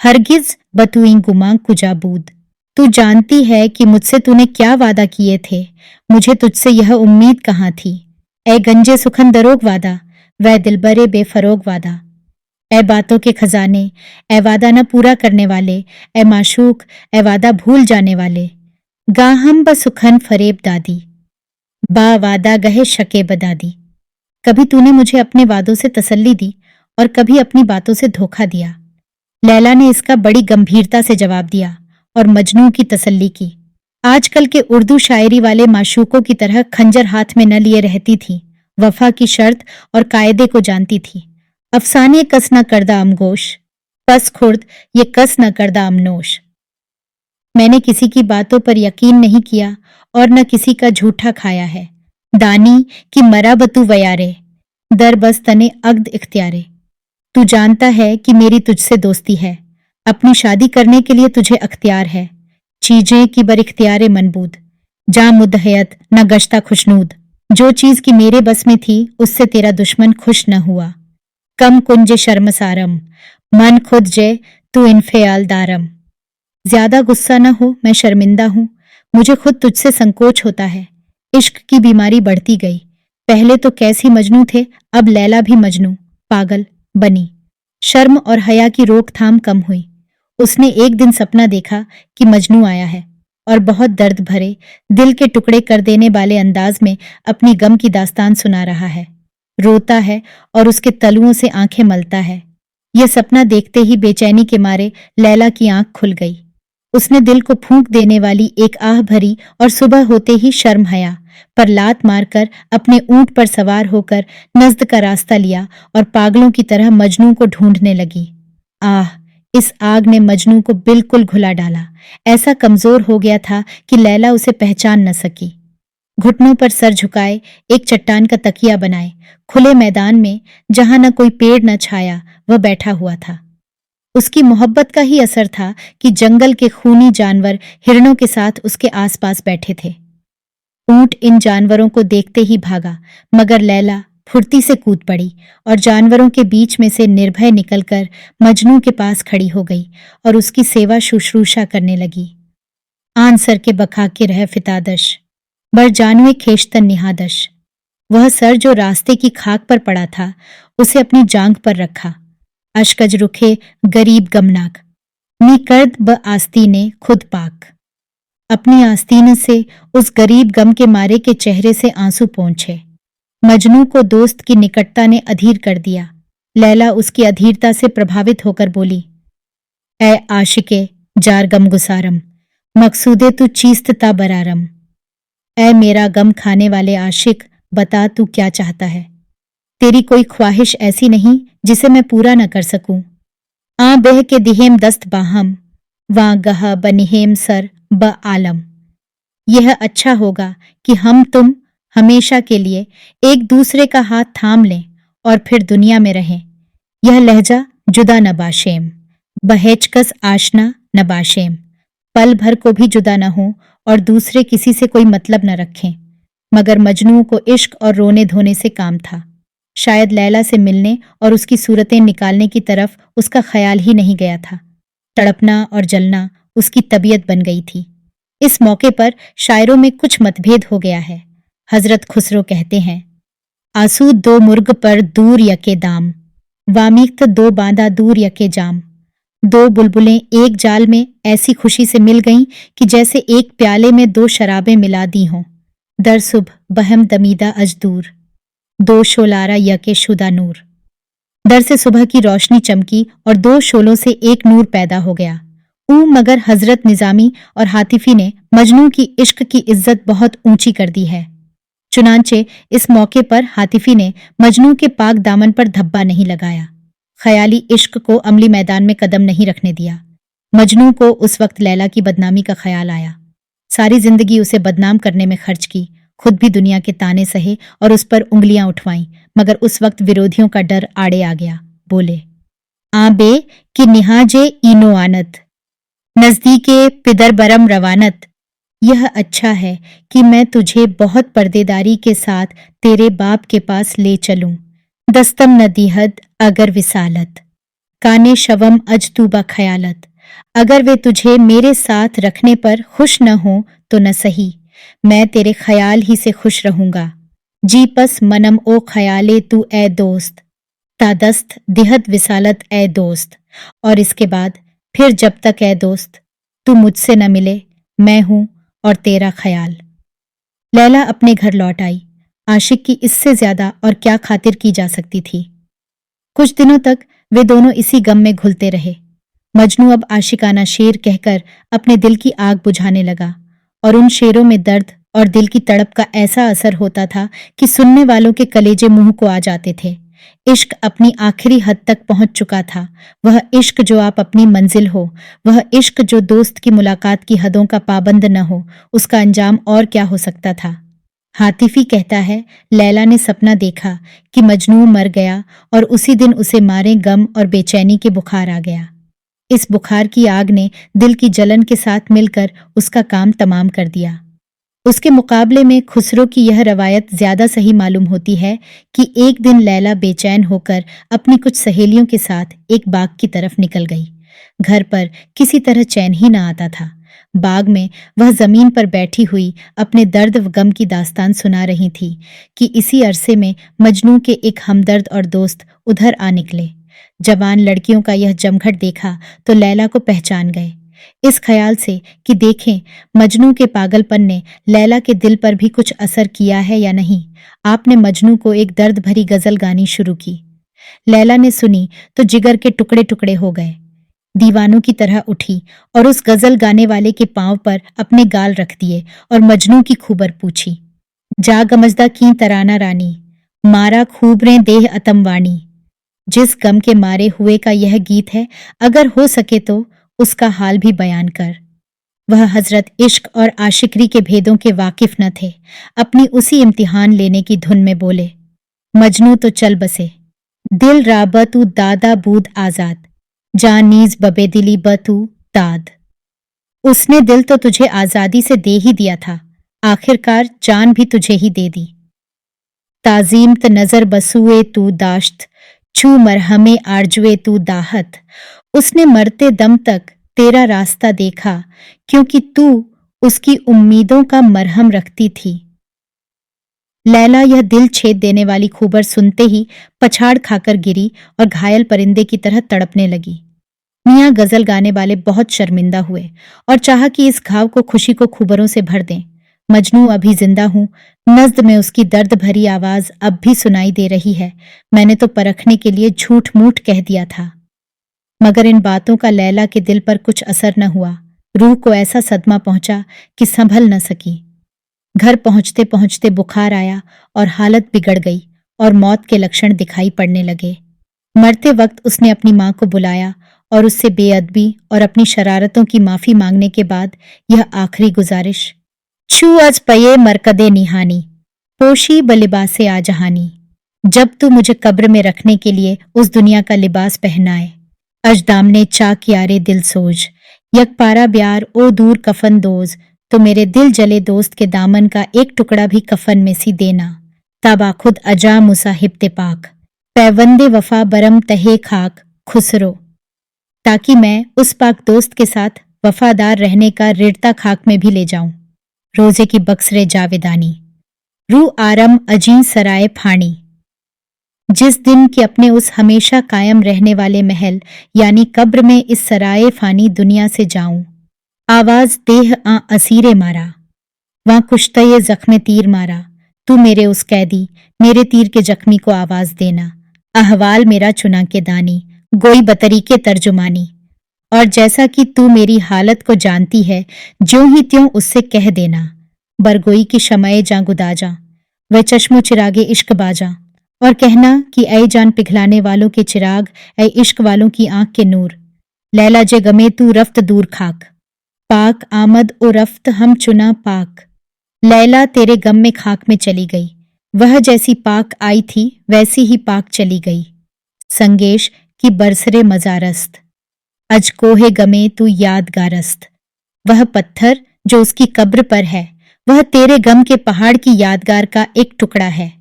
हरगिज बतुई गुमा कुजाबूद। तू जानती है कि मुझसे तूने क्या वादा किए थे, मुझे तुझसे यह उम्मीद कहाँ थी। ए गंजे सुखन दरोग वादा, वह दिलबरे बेफरोग वादा। ए बातों के खजाने, ए वादा न पूरा करने वाले, ए माशूक, ए वादा भूल जाने वाले। गाहम ब सुखन फरेब दादी, बा वादा गहे शके बदादी। कभी तूने मुझे अपने वादों से तसल्ली दी और कभी अपनी बातों से धोखा दिया। लैला ने इसका बड़ी गंभीरता से जवाब दिया और मजनू की तसल्ली की। आजकल के उर्दू शायरी वाले माशूकों की तरह खंजर हाथ में न लिए रहती थी, वफा की शर्त और कायदे को जानती थी। अफसाने कस न करदा अमगोश, पस खुर्द ये कस न करदा अमनोश। मैंने किसी की बातों पर यकीन नहीं किया और न किसी का झूठा खाया है। दानी कि मरा बतू वयारे, दर बस तने अग्द इख्तियारे। तू जानता है कि मेरी तुझसे दोस्ती है, अपनी शादी करने के लिए तुझे अख्तियार है। चीजें कि बर इख्तियारे मनबूद, जा मुदहयत न गश्ता खुशनूद। जो चीज की मेरे बस में थी उससे तेरा दुश्मन खुश न हुआ। कम कुंज शर्मसारम, मन खुद जे तू इनफेयाल दारम। ज्यादा गुस्सा न हो, मैं शर्मिंदा हूं, मुझे खुद तुझसे संकोच होता है। इश्क की बीमारी बढ़ती गई। पहले तो कैसी मजनू थे, अब लैला भी मजनू, पागल बनी। शर्म और हया की रोकथाम कम हुई। उसने एक दिन सपना देखा कि मजनू आया है और बहुत दर्द भरे, दिल के टुकड़े कर देने वाले अंदाज में अपनी गम की दास्तान सुना रहा है। रोता है और उसके तलुओं से आंखें मलता है। यह सपना देखते ही बेचैनी के मारे लैला की आंख खुल गई। उसने दिल को फूंक देने वाली एक आह भरी और सुबह होते ही शर्म हया पर लात मारकर अपने ऊंट पर सवार होकर नज्द का रास्ता लिया और पागलों की तरह मजनू को ढूंढने लगी। आह, इस आग ने मजनू को बिल्कुल घुला डाला। ऐसा कमजोर हो गया था कि लैला उसे पहचान न सकी। घुटनों पर सर झुकाए एक चट्टान का तकिया बनाए खुले मैदान में जहां न कोई पेड़ न छाया वह बैठा हुआ था। उसकी मोहब्बत का ही असर था कि जंगल के खूनी जानवर हिरणों के साथ उसके आसपास बैठे थे। ऊंट इन जानवरों को देखते ही भागा, मगर लैला फुर्ती से कूद पड़ी और जानवरों के बीच में से निर्भय निकलकर मजनू के पास खड़ी हो गई और उसकी सेवा शुश्रूषा करने लगी। आन सर के बखा के रह फितादश, बर जानवे खेशतन निहादश। वह सर जो रास्ते की खाक पर पड़ा था उसे अपनी जांघ पर रखा। अशकज रुखे गरीब गमनाक, नी कर्द ब आस्तीने खुद पाक। अपनी आस्तीन से उस गरीब गम के मारे के चेहरे से आंसू पोंछे। मजनू को दोस्त की निकटता ने अधीर कर दिया। लैला उसकी अधीरता से प्रभावित होकर बोली, ए आशिके जार गम गुसारम, मकसूदे तू चीस्तता बरारम। ए मेरा गम खाने वाले आशिक, बता तू क्या चाहता है। तेरी कोई ख्वाहिश ऐसी नहीं जिसे मैं पूरा न कर सकूं। आ बेह के दिहेम दस्त बाहम, वां गहा बनिहेम सर ब आलम। यह अच्छा होगा कि हम तुम हमेशा के लिए एक दूसरे का हाथ थाम लें और फिर दुनिया में रहें। यह लहजा जुदा न बाशेम, बहेचकस आशना न बाशेम। पल भर को भी जुदा न हो और दूसरे किसी से कोई मतलब न रखें। मगर मजनू को इश्क और रोने धोने से काम था। शायद लैला से मिलने और उसकी सूरतें निकालने की तरफ उसका ख्याल ही नहीं गया था। तड़पना और जलना उसकी तबीयत बन गई थी। इस मौके पर शायरों में कुछ मतभेद हो गया है। हजरत खुसरो कहते हैं, आंसू दो मुर्ग पर दूर यके दाम, वामीक्त दो बांदा दूर यके जाम। दो बुलबुलें एक जाल में ऐसी खुशी से मिल गईं कि जैसे एक प्याले में दो शराबें मिला दी हों। दर सुबह बहम दमीदा अजदूर, दो शोलारा यके शुदा नूर। दर से सुबह की रोशनी चमकी और दो शोलों से एक नूर पैदा हो गया। मगर हजरत निजामी और हातिफी ने मजनू की इश्क की इज्जत बहुत ऊंची कर दी है। चुनांचे इस मौके पर हातिफी ने मजनू के पाक दामन पर धब्बा नहीं लगाया, ख्याली इश्क को अमली मैदान में कदम नहीं रखने दिया। मजनू को उस वक्त लैला की बदनामी का ख्याल आया। सारी जिंदगी उसे बदनाम करने में खर्च की, खुद भी दुनिया के ताने सहे और उस पर उंगलियां उठवाईं, मगर उस वक्त विरोधियों का डर आड़े आ गया। बोले, आबे कि निहाजे ईनो आनत, नजदीके पिदर बरम रवानत। यह अच्छा है कि मैं तुझे बहुत पर्देदारी के साथ तेरे बाप के पास ले चलूं। दस्तम न दीहद अगर विसालत, काने शवम अजतूबा खयालत। अगर वे तुझे मेरे साथ रखने पर खुश न हो तो न सही, मैं तेरे ख्याल ही से खुश रहूंगा। जी पस मनम ओ ख्याले तू ए दोस्त, तादस्त दिहद विसालत ए दोस्त। और इसके बाद फिर जब तक ए दोस्त तू मुझसे न मिले, मैं हूं और तेरा ख्याल। लैला अपने घर लौट आई। आशिक की इससे ज्यादा और क्या खातिर की जा सकती थी। कुछ दिनों तक वे दोनों इसी गम में घुलते रहे। मजनू अब आशिकाना शेर कहकर अपने दिल की आग बुझाने लगा और उन शेरों में दर्द और दिल की तड़प का ऐसा असर होता था कि सुनने वालों के कलेजे मुंह को आ जाते थे। इश्क अपनी आखिरी हद तक पहुंच चुका था। वह इश्क जो आप अपनी मंजिल हो, वह इश्क जो दोस्त की मुलाकात की हदों का पाबंद न हो, उसका अंजाम और क्या हो सकता था। हातिफी कहता है, लैला ने सपना देखा कि मजनू मर गया और उसी दिन उसे मारे गम और बेचैनी के बुखार आ गया। इस बुखार की आग ने दिल की जलन के साथ मिलकर उसका काम तमाम कर दिया। उसके मुकाबले में खुसरो की यह रवायत ज्यादा सही मालूम होती है कि एक दिन लैला बेचैन होकर अपनी कुछ सहेलियों के साथ एक बाग की तरफ निकल गई। घर पर किसी तरह चैन ही न आता था। बाग में वह जमीन पर बैठी हुई अपने दर्द व गम की दास्तान सुना रही थी कि इसी अरसे में मजनू के एक हमदर्द और दोस्त उधर आ निकले। जवान लड़कियों का यह जमघट देखा तो लैला को पहचान गए, इस ख्याल से कि देखें मजनू के पागलपन ने लैला के दिल पर भी कुछ असर किया है या नहीं। आपने मजनू को एक दर्द भरी गजल गानी शुरू की। लैला ने सुनी तो जिगर के टुकड़े टुकड़े हो गए। दीवानों की तरह उठी और उस गजल गाने वाले के पांव पर अपने गाल रख दिए और मजनू की खूबर पूछी। जा गमजदा की तराना रानी, मारा खूब रे देह अतमवाणी। जिस गम के मारे हुए का यह गीत है, अगर हो सके तो उसका हाल भी बयान कर। वह हजरत इश्क और आशिकरी के भेदों के वाकिफ न थे। अपनी उसी इम्तिहान लेने की धुन में बोले, मजनू तो चल बसे, दिल राबतू दादा बूद आजाद, जान नीज बबेदिली बतू दाद। उसने दिल तो तुझे आजादी से दे ही दिया था, आखिरकार जान भी तुझे ही दे दी। ताजीम त नजर बसुए तू दाश्त, छू मरहमे आरजुए तू दाहत। उसने मरते दम तक तेरा रास्ता देखा क्योंकि तू उसकी उम्मीदों का मरहम रखती थी। लैला यह दिल छेद देने वाली खूबर सुनते ही पछाड़ खाकर गिरी और घायल परिंदे की तरह तड़पने लगी। मियाँ गजल गाने वाले बहुत शर्मिंदा हुए और चाहा कि इस घाव को खुशी को खूबरों से भर दें। मजनू अभी जिंदा हूं, नज्द में उसकी दर्द भरी आवाज अब भी सुनाई दे रही है। मैंने तो परखने के लिए झूठ मूठ कह दिया था। मगर इन बातों का लैला के दिल पर कुछ असर न हुआ। रूह को ऐसा सदमा पहुंचा कि संभल न सकी। घर पहुंचते पहुंचते बुखार आया और हालत बिगड़ गई और मौत के लक्षण दिखाई पड़ने लगे। मरते वक्त उसने अपनी मां को बुलाया और उससे बेअदबी और अपनी शरारतों की माफी मांगने के बाद यह आखिरी गुजारिश, छू अज पये मरकदे निहानी, पोशी ब लिबासे आजहानी। जब तू मुझे कब्र में रखने के लिए उस दुनिया का लिबास पहनाए, अजदामने चा कियारे दिल सोज, यक पारा ब्यार ओ दूर कफन दोज। तो मेरे दिल जले दोस्त के दामन का एक टुकड़ा भी कफन में सी देना। ताबा खुद अजा मुसाहिब ते पाक, पैवंदे वफा बरम तहे खाक खुसरो। ताकि मैं उस पाक दोस्त के साथ वफादार रहने का ऋणता खाक में भी ले जाऊं। रोजे की बक्सरे जावेदानी, रू आरम अजी सराय फानी। जिस दिन कि अपने उस हमेशा कायम रहने वाले महल यानी कब्र में इस सराय फानी दुनिया से जाऊं। आवाज देह आ असीरे मारा, वहां कुश्तये जख्मे तीर मारा। तू मेरे उस कैदी, मेरे तीर के जख्मी को आवाज देना। अहवाल मेरा चुना के दानी, गोई बतरी के तर्जुमानी। और जैसा कि तू मेरी हालत को जानती है, ज्यों ही त्यों उससे कह देना। बरगोई की शमए जा गुदाजा, वह चश्मो चिरागे इश्क बाजा। और कहना कि ऐ जान पिघलाने वालों के चिराग, ऐ इश्क वालों की आंख के नूर, लैला जे गमे तू रफ्त दूर खाक, पाक आमद ओ रफ्त हम चुना पाक। लैला तेरे गम में खाक में चली गई, वह जैसी पाक आई थी वैसी ही पाक चली गई। संगेश की बरसरे मजारस्त, अज कोहे गमे तू यादगारस्त। वह पत्थर जो उसकी कब्र पर है, वह तेरे गम के पहाड़ की यादगार का एक टुकड़ा है।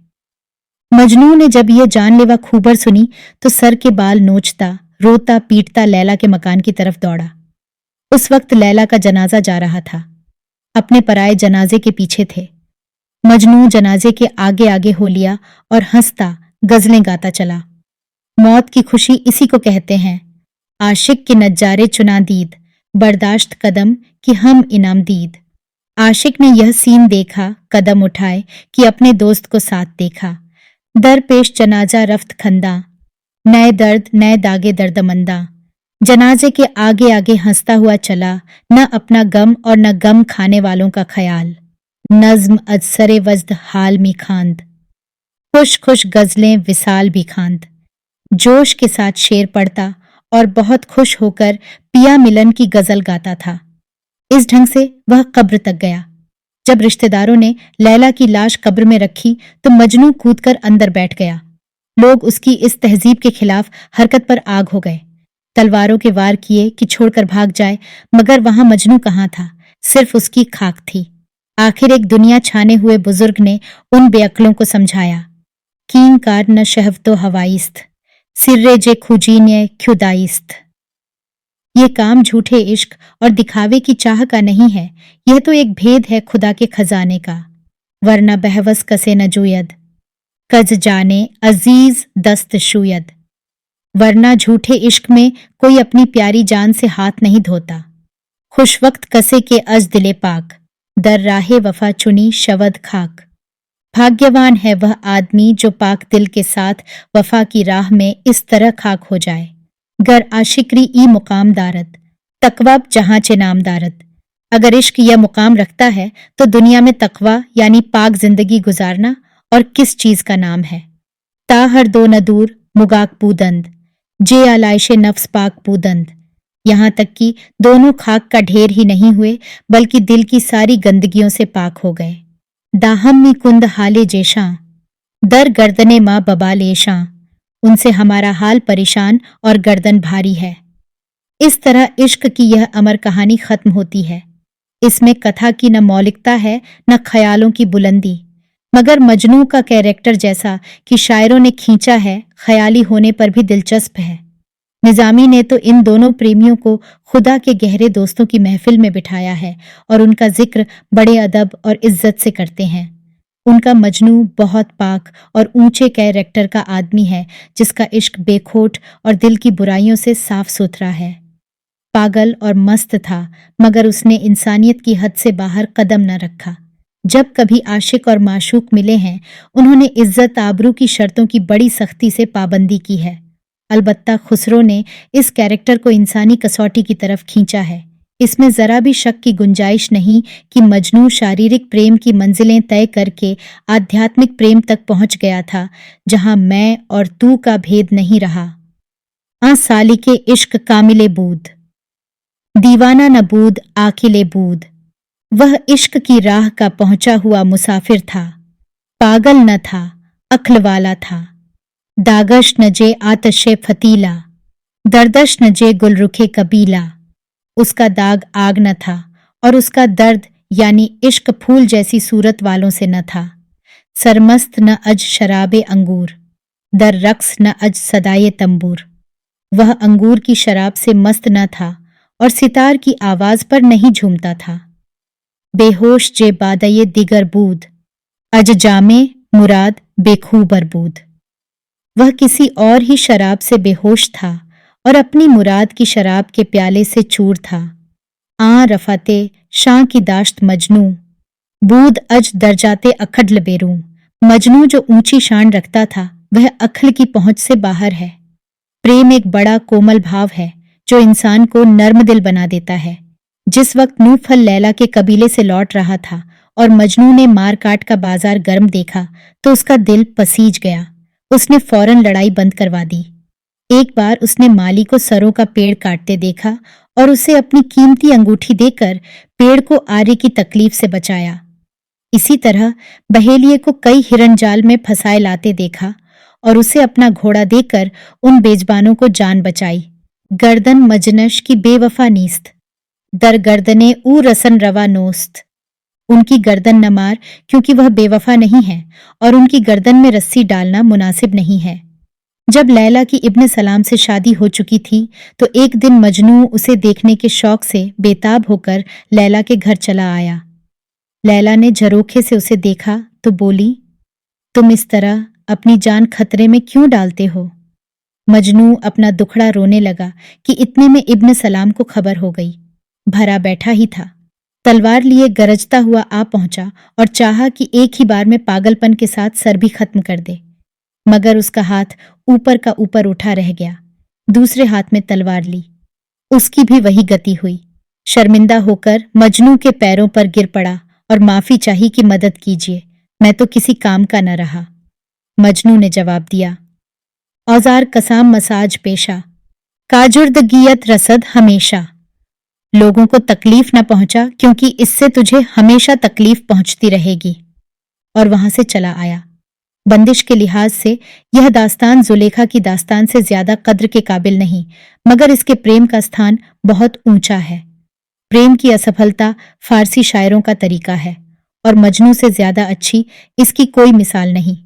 मजनू ने जब यह जानलेवा खूबर सुनी तो सर के बाल नोचता, रोता पीटता लैला के मकान की तरफ दौड़ा। उस वक्त लैला का जनाजा जा रहा था। अपने पराये जनाजे के पीछे थे। मजनू जनाजे के आगे आगे हो लिया और हंसता गजलें गाता चला। मौत की खुशी इसी को कहते हैं। आशिक के नजारे चुना दीद, बर्दाश्त कदम कि हम इनाम दीद। आशिक ने यह सीन देखा, कदम उठाए कि अपने दोस्त को साथ देखा। दरपेश जनाजा रफ्त खंदा, नए दर्द नए दागे दर्दमंदा। जनाजे के आगे आगे हंसता हुआ चला, न अपना गम और न गम खाने वालों का ख्याल। नज्म अजसरे वज्द हाल मी खांद, खुश खुश गजलें विसाल भी खांद। जोश के साथ शेर पढ़ता और बहुत खुश होकर पिया मिलन की गजल गाता था। इस ढंग से वह कब्र तक गया। जब रिश्तेदारों ने लैला की लाश कब्र में रखी तो मजनू कूदकर अंदर बैठ गया। लोग उसकी इस तहजीब के खिलाफ हरकत पर आग हो गए। तलवारों के वार किए कि छोड़कर भाग जाए, मगर वहां मजनू कहाँ था, सिर्फ उसकी खाक थी। आखिर एक दुनिया छाने हुए बुजुर्ग ने उन बेअक्लों को समझाया, कीन कार न शहवतो हवाइस्त, सिर्रे जे खुजीन्य ख्युदाइस्त। ये काम झूठे इश्क और दिखावे की चाह का नहीं है, यह तो एक भेद है खुदा के खजाने का। वरना बहवस कसे न जुयद, कज जाने अजीज दस्त शुयद। वरना झूठे इश्क में कोई अपनी प्यारी जान से हाथ नहीं धोता। खुशवक्त कसे के अज दिले पाक, दर राहे वफा चुनी शवद खाक। भाग्यवान है वह आदमी जो पाक दिल के साथ वफा की राह में इस तरह खाक हो जाए। गर आशिकरी ई मुकाम दारद, तकवा जहां चे नाम दारद। अगर इश्क यह मुकाम रखता है तो दुनिया में तकवा यानी पाक जिंदगी गुजारना और किस चीज का नाम है। ताहर दो नदूर मुगाक बूदंद, जे आलाइशे नफ्स पाक बूदंद। यहां तक कि दोनों खाक का ढेर ही नहीं हुए बल्कि दिल की सारी गंदगियों से पाक हो गए। दाहम मी कुंद हाले जेशां, दर गर्दने माँ बबालेशां। उनसे हमारा हाल परेशान और गर्दन भारी है। इस तरह इश्क की यह अमर कहानी खत्म होती है। इसमें कथा की न मौलिकता है न ख्यालों की बुलंदी, मगर मजनू का कैरेक्टर जैसा कि शायरों ने खींचा है, ख्याली होने पर भी दिलचस्प है। निजामी ने तो इन दोनों प्रेमियों को खुदा के गहरे दोस्तों की महफिल में बिठाया है और उनका जिक्र बड़े अदब और इज्जत से करते हैं। उनका मजनू बहुत पाक और ऊंचे कैरेक्टर का आदमी है जिसका इश्क बेखोट और दिल की बुराइयों से साफ सुथरा है। पागल और मस्त था मगर उसने इंसानियत की हद से बाहर कदम न रखा। जब कभी आशिक और माशूक मिले हैं, उन्होंने इज्जत आबरू की शर्तों की बड़ी सख्ती से पाबंदी की है। अलबत्ता खुसरो ने इस कैरेक्टर को इंसानी कसौटी की तरफ खींचा है। इसमें जरा भी शक की गुंजाइश नहीं कि मजनू शारीरिक प्रेम की मंजिलें तय करके आध्यात्मिक प्रेम तक पहुंच गया था, जहां मैं और तू का भेद नहीं रहा। सालिके इश्क कामिले बूद, दीवाना नबूद आकिले बूद। वह इश्क की राह का पहुंचा हुआ मुसाफिर था, पागल न था, अक्ल वाला था। दागश न जे आतशे फतीला, दर्दश न जे गुलरुखे कबीला। उसका दाग आग न था और उसका दर्द यानी इश्क फूल जैसी सूरत वालों से न था। सरमस्त न अज शराबे अंगूर, दर रक्स न अज सदाये तंबूर। वह अंगूर की शराब से मस्त न था और सितार की आवाज पर नहीं झूमता था। बेहोश जे बादये दिगर बूद, अज जामे मुराद बेखूबर बूद। वह किसी और ही शराब से बेहोश था और अपनी मुराद की शराब के प्याले से चूर था। रफाते शां की दाश्त मजनू, बूद अज दर्जाते अखडल बेरू। मजनू जो ऊंची शान रखता था वह अक्ल की पहुंच से बाहर है। प्रेम एक बड़ा कोमल भाव है जो इंसान को नर्म दिल बना देता है। जिस वक्त नूफल लैला के कबीले से लौट रहा था और मजनू ने मार काट का बाजार गर्म देखा तो उसका दिल पसीज गया। उसने फौरन लड़ाई बंद करवा दी। एक बार उसने माली को सरों का पेड़ काटते देखा और उसे अपनी कीमती अंगूठी देकर पेड़ को आरे की तकलीफ से बचाया। इसी तरह बहेलिये को कई हिरण जाल में फंसाए लाते देखा और उसे अपना घोड़ा देकर उन बेजबानों को जान बचाई। गर्दन मजनश की बेवफा नीस्त, दर गर्दने ऊ रसन रवा नोस्त। उनकी गर्दन न मार क्योंकि वह बेवफा नहीं है और उनकी गर्दन में रस्सी डालना मुनासिब नहीं है। जब लैला की इब्न सलाम से शादी हो चुकी थी तो एक दिन मजनू उसे देखने के शौक से बेताब होकर लैला के घर चला आया। लैला ने झरोखे से उसे देखा तो बोली, तुम इस तरह अपनी जान खतरे में क्यों डालते हो? मजनू अपना दुखड़ा रोने लगा कि इतने में इब्न सलाम को खबर हो गई। भरा बैठा ही था, तलवार लिए गरजता हुआ आ पहुंचा और चाहा कि एक ही बार में पागलपन के साथ सर भी खत्म कर दे, मगर उसका हाथ ऊपर का ऊपर उठा रह गया। दूसरे हाथ में तलवार ली, उसकी भी वही गति हुई। शर्मिंदा होकर मजनू के पैरों पर गिर पड़ा और माफी चाही कि मदद कीजिए, मैं तो किसी काम का न रहा। मजनू ने जवाब दिया, औजार कसाम मसाज पेशा, काजुर्दगियत रसद हमेशा। लोगों को तकलीफ न पहुंचा क्योंकि इससे तुझे हमेशा तकलीफ पहुंचती रहेगी। और वहां से चला आया। बंदिश के लिहाज से यह दास्तान जुलेखा की दास्तान से ज्यादा कद्र के काबिल नहीं, मगर इसके प्रेम का स्थान बहुत ऊंचा है। प्रेम की असफलता फारसी शायरों का तरीका है और मजनू से ज्यादा अच्छी इसकी कोई मिसाल नहीं।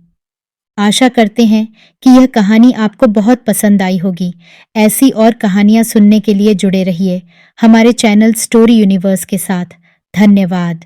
आशा करते हैं कि यह कहानी आपको बहुत पसंद आई होगी। ऐसी और कहानियां सुनने के लिए जुड़े रहिए हमारे चैनल स्टोरी यूनिवर्स के साथ। धन्यवाद।